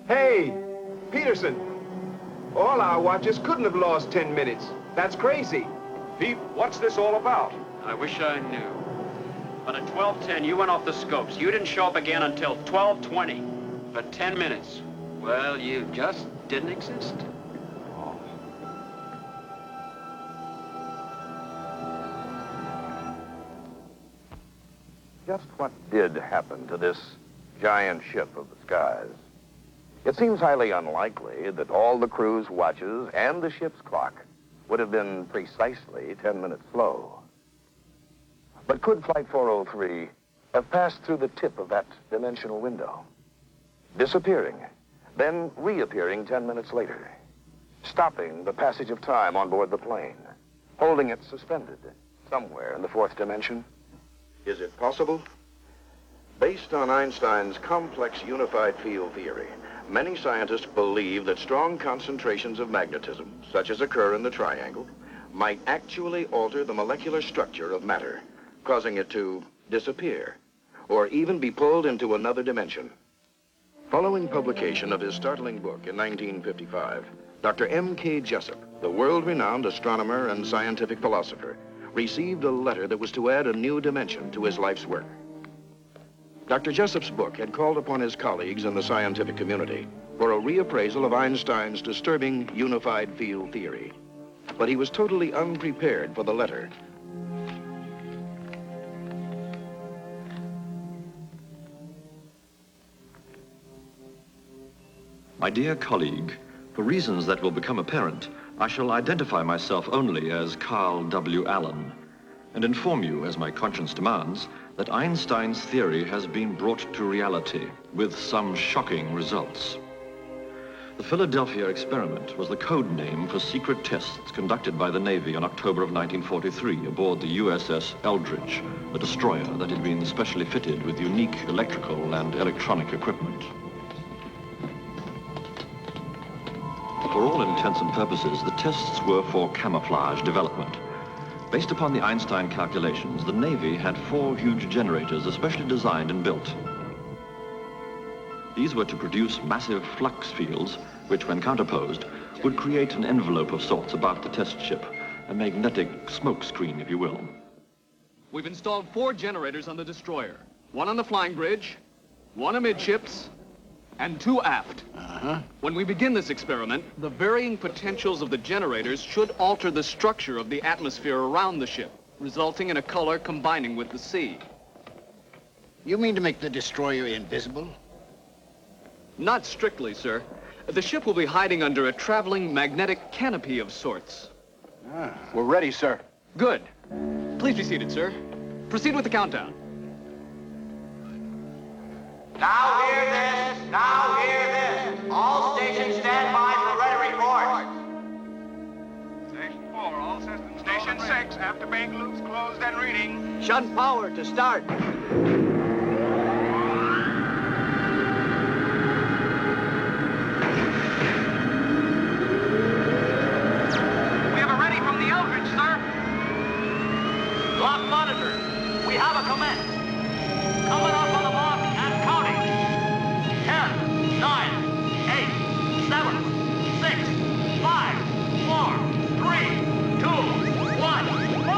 Hey, Peterson. All our watches couldn't have lost 10 minutes. That's crazy. Pete, what's this all about? I wish I knew. But at 12:10, you went off the scopes. You didn't show up again until 12:20. For 10 minutes. Well, you just didn't exist. Just what did happen to this giant ship of the skies? It seems highly unlikely that all the crew's watches and the ship's clock would have been precisely 10 minutes slow. But could Flight 403 have passed through the tip of that dimensional window, disappearing then reappearing 10 minutes later, stopping the passage of time on board the plane, holding it suspended somewhere in the fourth dimension. Is it possible? Based on Einstein's complex unified field theory, many scientists believe that strong concentrations of magnetism, such as occur in the triangle, might actually alter the molecular structure of matter, causing it to disappear, or even be pulled into another dimension. Following publication of his startling book in 1955, Dr. M.K. Jessup, the world-renowned astronomer and scientific philosopher, received a letter that was to add a new dimension to his life's work. Dr. Jessup's book had called upon his colleagues in the scientific community for a reappraisal of Einstein's disturbing unified field theory. But he was totally unprepared for the letter. My dear colleague, for reasons that will become apparent, I shall identify myself only as Carl W. Allen, and inform you, as my conscience demands, that Einstein's theory has been brought to reality with some shocking results. The Philadelphia experiment was the code name for secret tests conducted by the Navy in October of 1943 aboard the USS Eldridge, a destroyer that had been specially fitted with unique electrical and electronic equipment. For all intents and purposes, the tests were for camouflage development. Based upon the Einstein calculations, the Navy had 4 huge generators especially designed and built. These were to produce massive flux fields, which, when counterposed, would create an envelope of sorts about the test ship, a magnetic smoke screen, if you will. We've installed 4 generators on the destroyer. 1 on the flying bridge, 1 amidships, and 2 aft. When we begin this experiment, the varying potentials of the generators should alter the structure of the atmosphere around the ship, resulting in a color combining with the sea. You mean to make the destroyer invisible? Not strictly, sir. The ship will be hiding under a traveling magnetic canopy of sorts. We're ready, sir. Good. Please be seated, sir. Proceed with the countdown. Now hear this! Now hear this! All stations stand by for ready report. Station 4, all systems. Station 6, after bank loops closed and reading. Shunt power to start. We have a ready from the Eldridge, sir. Lock monitor. We have a command. Coming up on the mark and counting. 10, 9, 8, 7, 6, 5, 4, 3, 2, 1, go!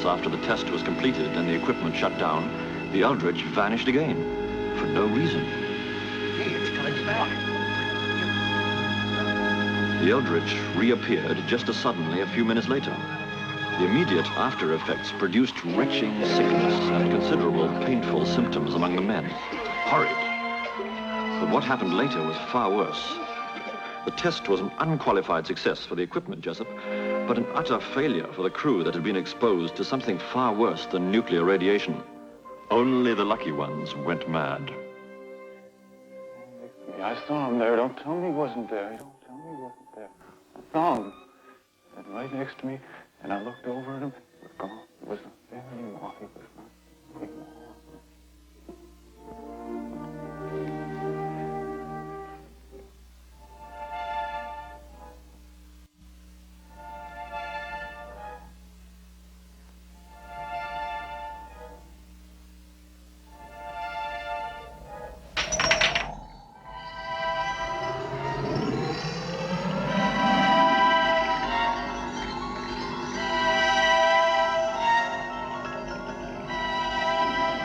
After the test was completed and the equipment shut down, the Eldridge vanished again, for no reason. Hey, it's coming back. The Eldridge reappeared just as suddenly a few minutes later. The immediate after effects produced retching sickness and considerable painful symptoms among the men. Horrid. But what happened later was far worse. The test was an unqualified success for the equipment, Jessup, but an utter failure for the crew that had been exposed to something far worse than nuclear radiation. Only the lucky ones went mad. I saw him there. Don't tell me he wasn't there. Don't tell me he wasn't there. I saw him. And right next to me, and I looked over at him. He was gone. He wasn't there anymore. He was not anymore.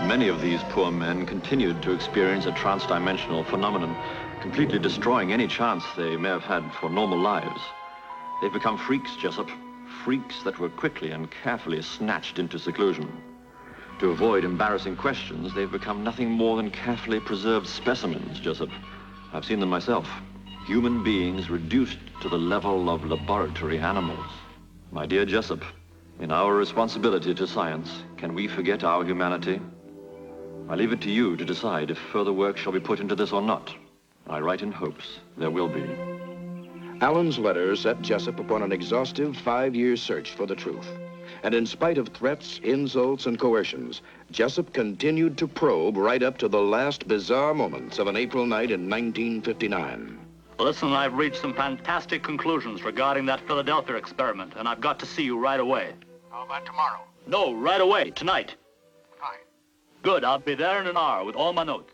Many of these poor men continued to experience a trans-dimensional phenomenon, completely destroying any chance they may have had for normal lives. They've become freaks, Jessup, freaks that were quickly and carefully snatched into seclusion. To avoid embarrassing questions, they've become nothing more than carefully preserved specimens, Jessup. I've seen them myself. Human beings reduced to the level of laboratory animals. My dear Jessup, in our responsibility to science, can we forget our humanity? I leave it to you to decide if further work shall be put into this or not. I write in hopes there will be. Allen's letter set Jessup upon an exhaustive 5-year search for the truth. And in spite of threats, insults, and coercions, Jessup continued to probe right up to the last bizarre moments of an April night in 1959. Listen, I've reached some fantastic conclusions regarding that Philadelphia experiment, and I've got to see you right away. How about tomorrow? No, right away, tonight. Fine. Good, I'll be there in an hour with all my notes.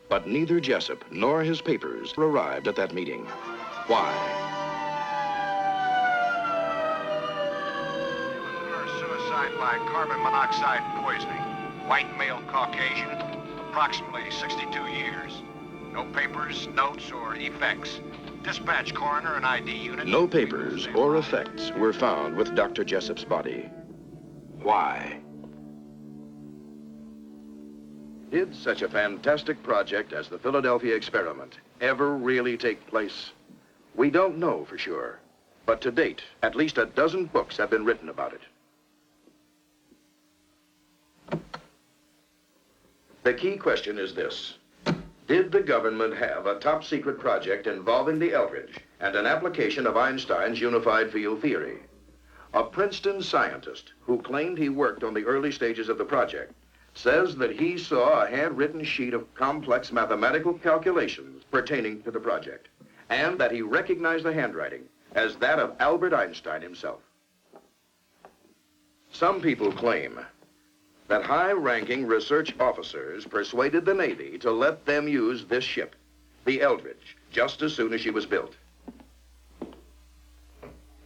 But neither Jessup nor his papers arrived at that meeting. Why? Suicide by carbon monoxide poisoning. White male Caucasian, approximately 62 years. No papers, notes, or effects. Dispatch coroner and ID unit. No papers or effects were found with Dr. Jessup's body. Why? Did such a fantastic project as the Philadelphia experiment ever really take place? We don't know for sure, but to date, at least a dozen books have been written about it. The key question is this. Did the government have a top-secret project involving the Eldridge and an application of Einstein's unified field theory? A Princeton scientist who claimed he worked on the early stages of the project says that he saw a handwritten sheet of complex mathematical calculations pertaining to the project, and that he recognized the handwriting as that of Albert Einstein himself. Some people claim that high-ranking research officers persuaded the Navy to let them use this ship, the Eldridge, just as soon as she was built.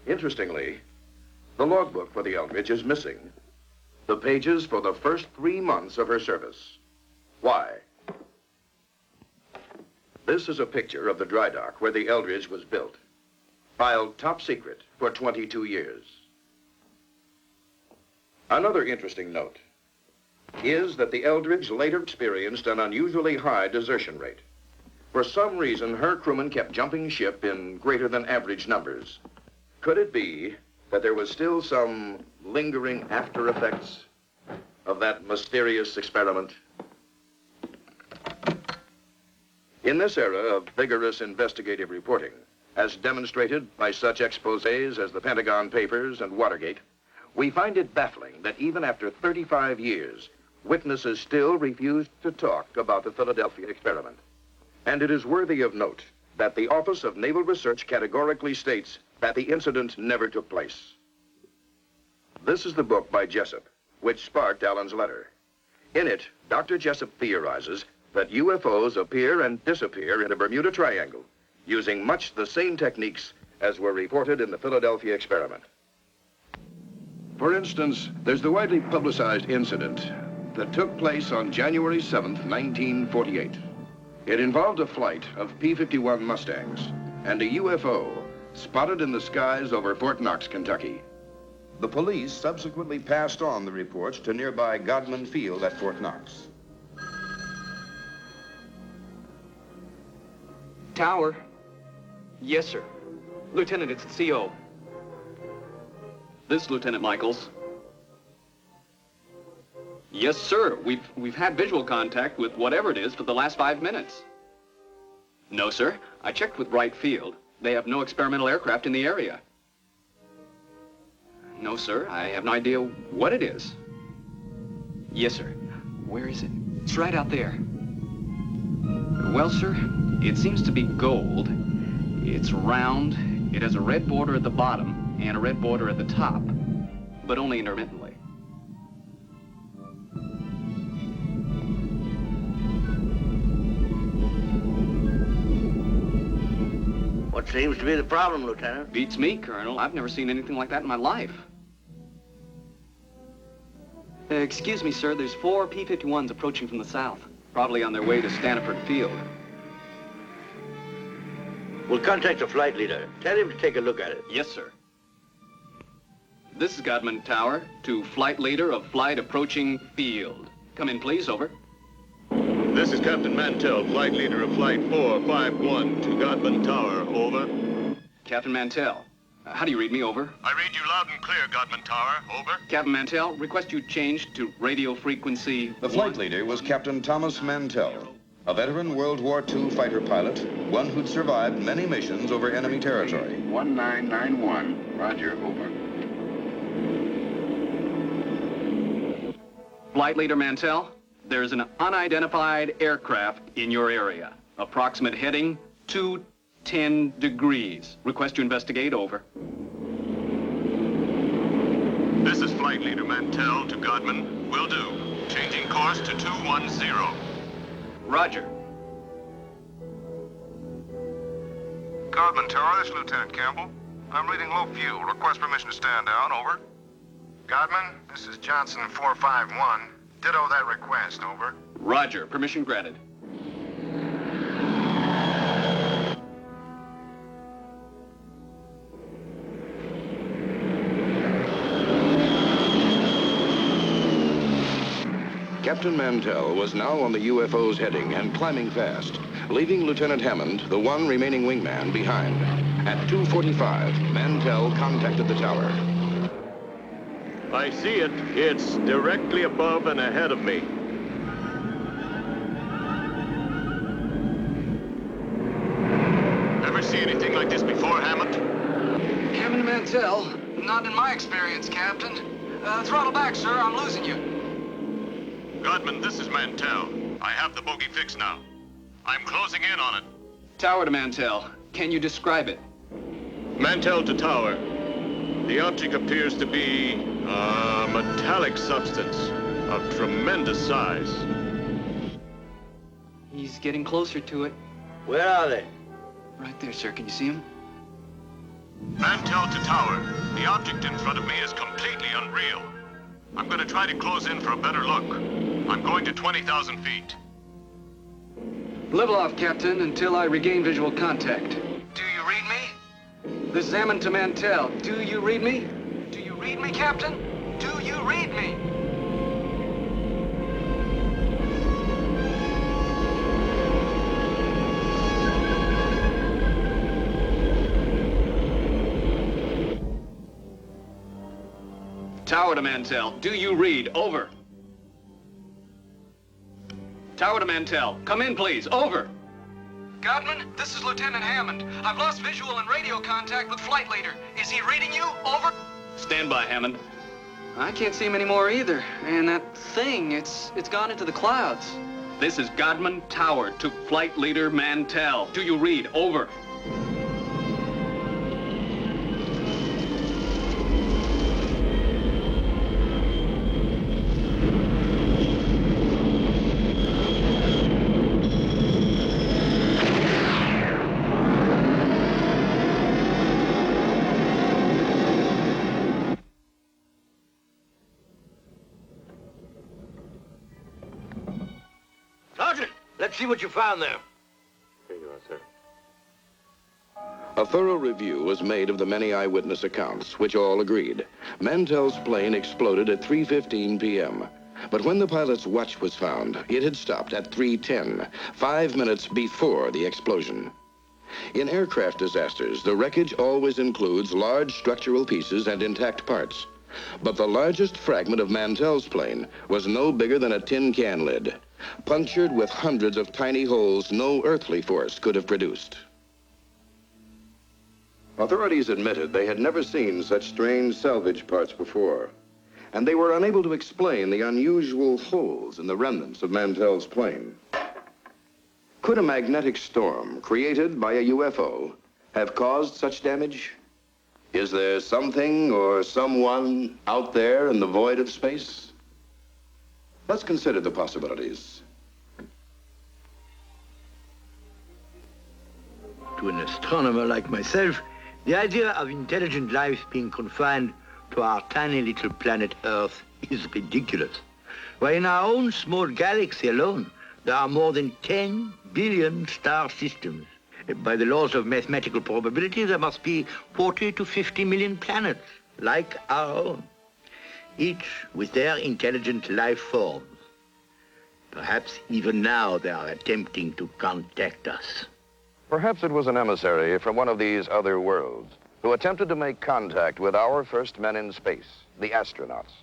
Interestingly, the logbook for the Eldridge is missing. The pages for the first 3 months of her service. Why? This is a picture of the dry dock where the Eldridge was built, filed top secret for 22 years. Another interesting note is that the Eldridge later experienced an unusually high desertion rate. For some reason, her crewmen kept jumping ship in greater than average numbers. Could it be that there was still some lingering after effects of that mysterious experiment? In this era of vigorous investigative reporting, as demonstrated by such exposés as the Pentagon Papers and Watergate, we find it baffling that even after 35 years, witnesses still refuse to talk about the Philadelphia experiment. And it is worthy of note that the Office of Naval Research categorically states that the incident never took place. This is the book by Jessup, which sparked Allen's letter. In it, Dr. Jessup theorizes that UFOs appear and disappear in the Bermuda Triangle, using much the same techniques as were reported in the Philadelphia experiment. For instance, there's the widely publicized incident that took place on January 7th, 1948. It involved a flight of P-51 Mustangs and a UFO spotted in the skies over Fort Knox, Kentucky. The police subsequently passed on the reports to nearby Godman Field at Fort Knox. Tower. Yes, sir. Lieutenant, it's the CO. This, Lieutenant Michaels. Yes, sir. We've had visual contact with whatever it is for the last 5 minutes. No, sir. I checked with Wright Field. They have no experimental aircraft in the area. No, sir. I have no idea what it is. Yes, sir. Where is it? It's right out there. Well, sir, it seems to be gold. It's round. It has a red border at the bottom and a red border at the top, but only intermittently. What seems to be the problem, Lieutenant? Beats me, Colonel. I've never seen anything like that in my life. Excuse me, sir. There's 4 P-51s approaching from the south, probably on their way to Stanford Field. We'll contact the flight leader. Tell him to take a look at it. Yes, sir. This is Godman Tower to flight leader of flight approaching field. Come in, please. Over. This is Captain Mantell, flight leader of Flight 451 to Godman Tower. Over. Captain Mantell. How do you read me? Over. I read you loud and clear, Godman Tower. Over. Captain Mantell, request you change to radio frequency. The flight leader was Captain Thomas Mantell, a veteran World War II fighter pilot, one who'd survived many missions over enemy territory. 1991. Roger, over. Flight leader Mantell, there's an unidentified aircraft in your area. Approximate heading 210 degrees. Request you investigate. Over. This is flight leader Mantell to Godman. Will do. Changing course to 210. Roger. Godman Tower, this is Lieutenant Campbell. I'm reading low fuel. Request permission to stand down. Over. Godman, this is Johnson 451. Ditto that request. Over. Roger. Permission granted. Captain Mantell was now on the UFO's heading and climbing fast, leaving Lieutenant Hammond, the one remaining wingman, behind. At 2:45, Mantell contacted the tower. I see it. It's directly above and ahead of me. Ever see anything like this before, Hammond? Captain Mantell, not in my experience, Captain. Throttle back, sir. I'm losing you. Godman, this is Mantell. I have the bogey fixed now. I'm closing in on it. Tower to Mantell. Can you describe it? Mantell to tower. The object appears to be a metallic substance of tremendous size. He's getting closer to it. Where are they? Right there, sir. Can you see him? Mantell to tower. The object in front of me is completely unreal. I'm going to try to close in for a better look. I'm going to 20,000 feet. Level off, Captain, until I regain visual contact. Do you read me? This is Hammond to Mantell. Do you read me? Do you read me, Captain? Do you read me? Tower to Mantell. Do you read? Over. Tower to Mantell. Come in, please. Over. Godman, this is Lieutenant Hammond. I've lost visual and radio contact with flight leader. Is he reading you? Over. Stand by, Hammond. I can't see him anymore either. And that thing, it's gone into the clouds. This is Godman Tower to flight leader Mantell. Do you read? Over. Sergeant, let's see what you found there. Here you are, sir. A thorough review was made of the many eyewitness accounts, which all agreed. Mantell's plane exploded at 3:15 p.m. But when the pilot's watch was found, it had stopped at 3:10, 5 minutes before the explosion. In aircraft disasters, the wreckage always includes large structural pieces and intact parts. But the largest fragment of Mantell's plane was no bigger than a tin can lid, punctured with hundreds of tiny holes no earthly force could have produced. Authorities admitted they had never seen such strange salvage parts before, and they were unable to explain the unusual holes in the remnants of Mantell's plane. Could a magnetic storm created by a UFO have caused such damage? Is there something or someone out there in the void of space? Let's consider the possibilities. To an astronomer like myself, the idea of intelligent life being confined to our tiny little planet Earth is ridiculous. Why, in our own small galaxy alone, there are more than 10 billion star systems. By the laws of mathematical probability, there must be 40 to 50 million planets, like our own, each with their intelligent life forms. Perhaps even now they are attempting to contact us. Perhaps it was an emissary from one of these other worlds who attempted to make contact with our first men in space, the astronauts.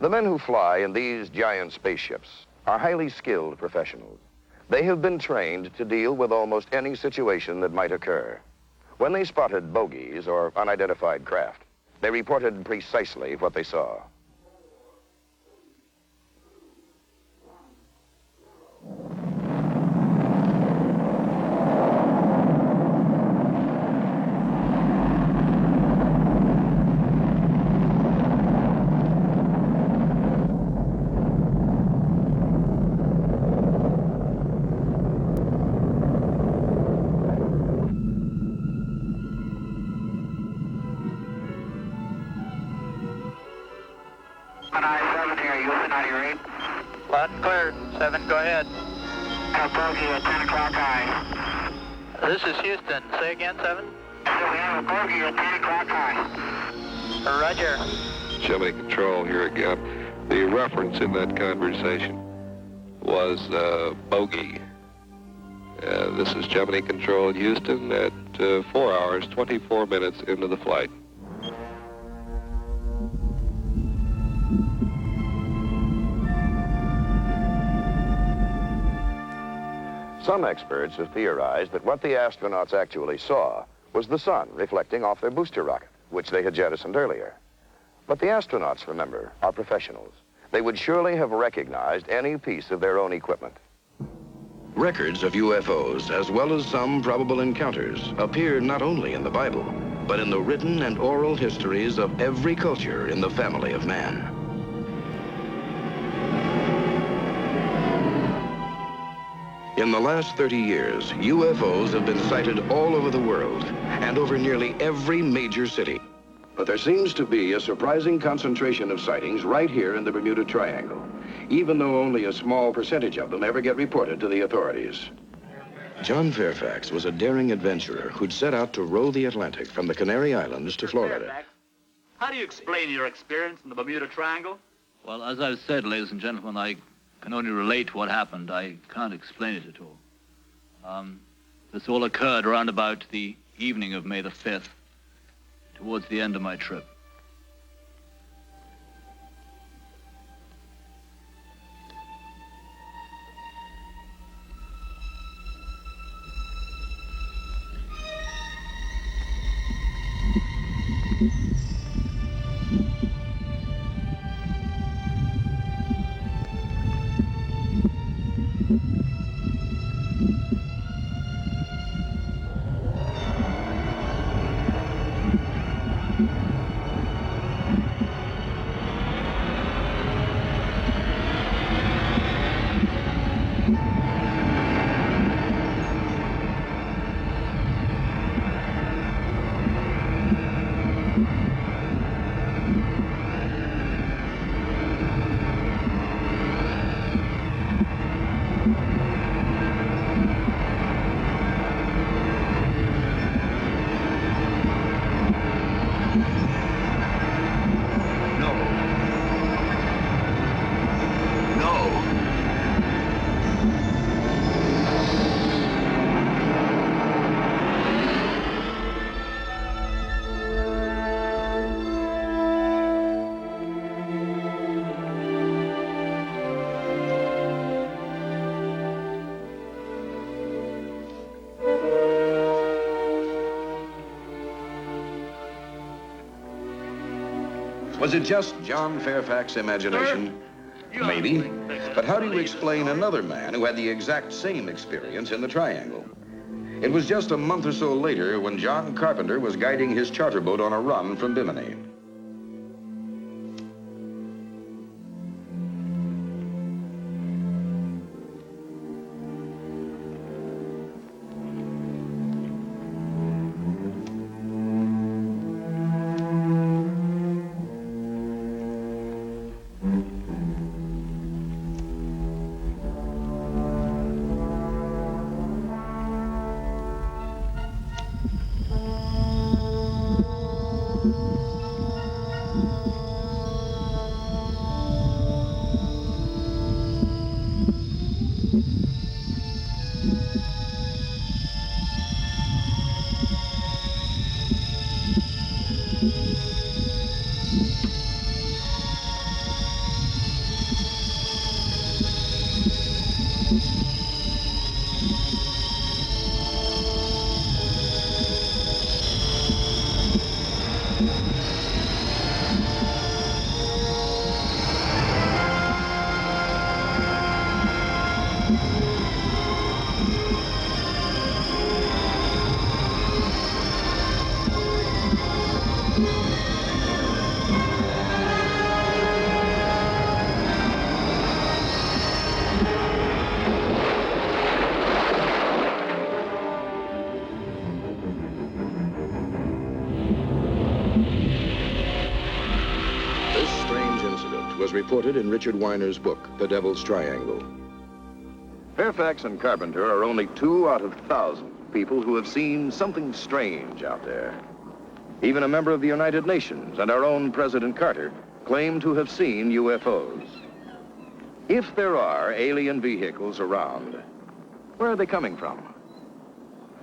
The men who fly in these giant spaceships are highly skilled professionals. They have been trained to deal with almost any situation that might occur. When they spotted bogies or unidentified craft, they reported precisely what they saw. Clear. 7, go ahead. Bogey at 10 o'clock high. This is Houston. Say again, 7? We have a bogey at 10 o'clock high. Roger. Gemini Control here again. The reference in that conversation was bogey. This is Gemini Control Houston at 4 hours, 24 minutes into the flight. Some experts have theorized that what the astronauts actually saw was the sun reflecting off their booster rocket, which they had jettisoned earlier. But the astronauts, remember, are professionals. They would surely have recognized any piece of their own equipment. Records of UFOs, as well as some probable encounters, appear not only in the Bible, but in the written and oral histories of every culture in the family of man. In the last 30 years, UFOs have been sighted all over the world and over nearly every major city. But there seems to be a surprising concentration of sightings right here in the Bermuda Triangle, even though only a small percentage of them ever get reported to the authorities. John Fairfax was a daring adventurer who'd set out to row the Atlantic from the Canary Islands to Florida. How do you explain your experience in the Bermuda Triangle? Well, as I've said, ladies and gentlemen, I can only relate what happened. I can't explain it at all. This all occurred around about the evening of May the 5th, towards the end of my trip. Was it just John Fairfax's imagination? Maybe. But how do you explain another man who had the exact same experience in the Triangle? It was just a month or so later when John Carpenter was guiding his charter boat on a run from Bimini. Was reported in Richard Weiner's book, The Devil's Triangle. Fairfax and Carpenter are only 2 out of 1,000 people who have seen something strange out there. Even a member of the United Nations and our own President Carter claim to have seen UFOs. If there are alien vehicles around, where are they coming from?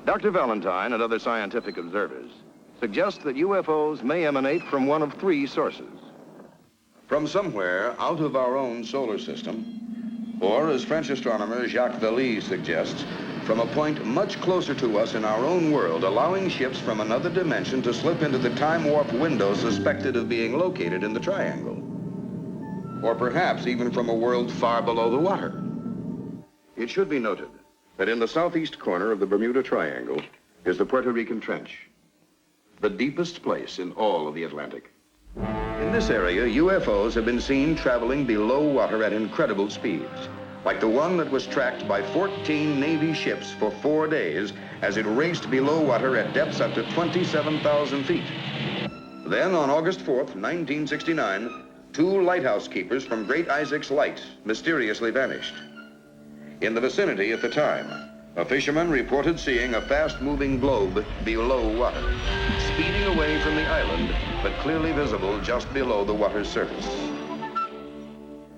Dr. Valentine and other scientific observers suggest that UFOs may emanate from one of 3 sources. From somewhere out of our own solar system, or as French astronomer Jacques Vallée suggests, from a point much closer to us in our own world, allowing ships from another dimension to slip into the time warp window suspected of being located in the triangle. Or perhaps even from a world far below the water. It should be noted that in the southeast corner of the Bermuda Triangle is the Puerto Rican Trench, the deepest place in all of the Atlantic. In this area, UFOs have been seen traveling below water at incredible speeds, like the one that was tracked by 14 Navy ships for 4 days as it raced below water at depths up to 27,000 feet. Then, on August 4th, 1969, 2 lighthouse keepers from Great Isaac's Light mysteriously vanished. In the vicinity at the time, a fisherman reported seeing a fast-moving globe below water, speeding away from the island, but clearly visible just below the water's surface.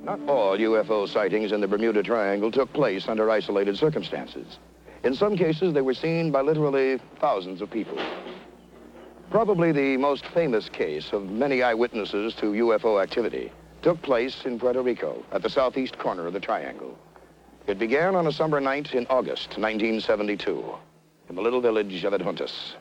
Not all UFO sightings in the Bermuda Triangle took place under isolated circumstances. In some cases, they were seen by literally thousands of people. Probably the most famous case of many eyewitnesses to UFO activity took place in Puerto Rico at the southeast corner of the triangle. It began on a summer night in August 1972 in the little village of Adjuntas.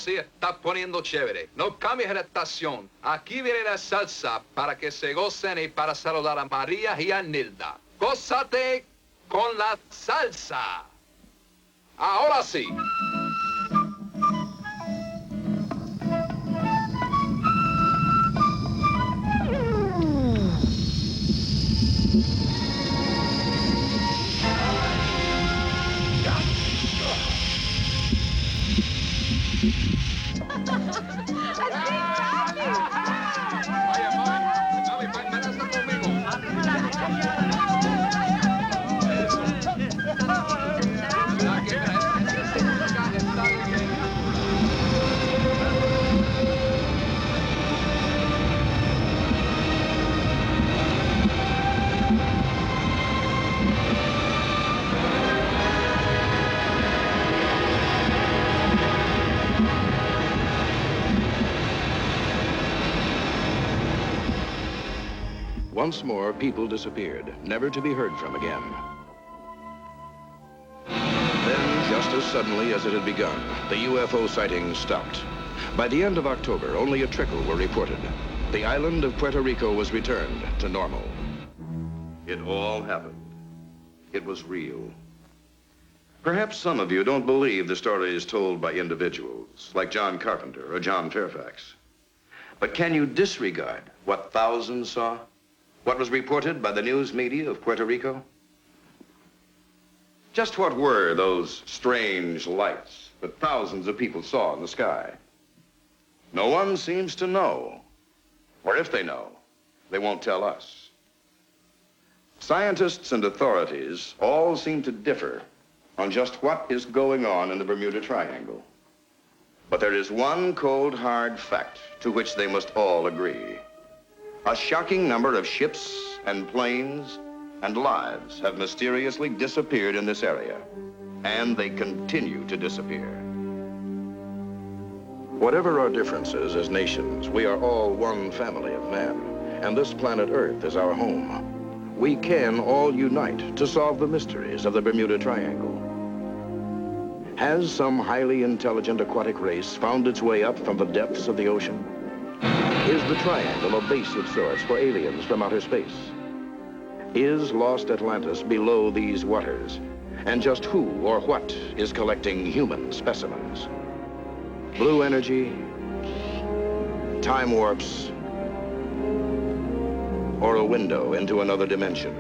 sí, está poniendo chévere. No cambies de estación. Aquí viene la salsa para que se gocen y para saludar a María y a Nilda. Gózate con la salsa. Ahora sí. Once more, people disappeared, never to be heard from again. Then, just as suddenly as it had begun, the UFO sightings stopped. By the end of October, only a trickle were reported. The island of Puerto Rico was returned to normal. It all happened. It was real. Perhaps some of you don't believe the stories told by individuals, like John Carpenter or John Fairfax. But can you disregard what thousands saw? What was reported by the news media of Puerto Rico? Just what were those strange lights that thousands of people saw in the sky? No one seems to know. Or if they know, they won't tell us. Scientists and authorities all seem to differ on just what is going on in the Bermuda Triangle. But there is one cold, hard fact to which they must all agree. A shocking number of ships and planes and lives have mysteriously disappeared in this area, and they continue to disappear. Whatever our differences as nations, we are all one family of man, and this planet Earth is our home. We can all unite to solve the mysteries of the Bermuda Triangle. Has some highly intelligent aquatic race found its way up from the depths of the ocean? Is the triangle a base of sorts for aliens from outer space? Is lost Atlantis below these waters? And just who or what is collecting human specimens? Blue energy, time warps, or a window into another dimension?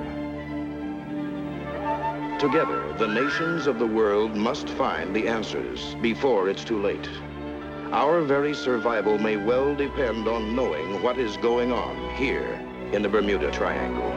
Together, the nations of the world must find the answers before it's too late. Our very survival may well depend on knowing what is going on here in the Bermuda Triangle.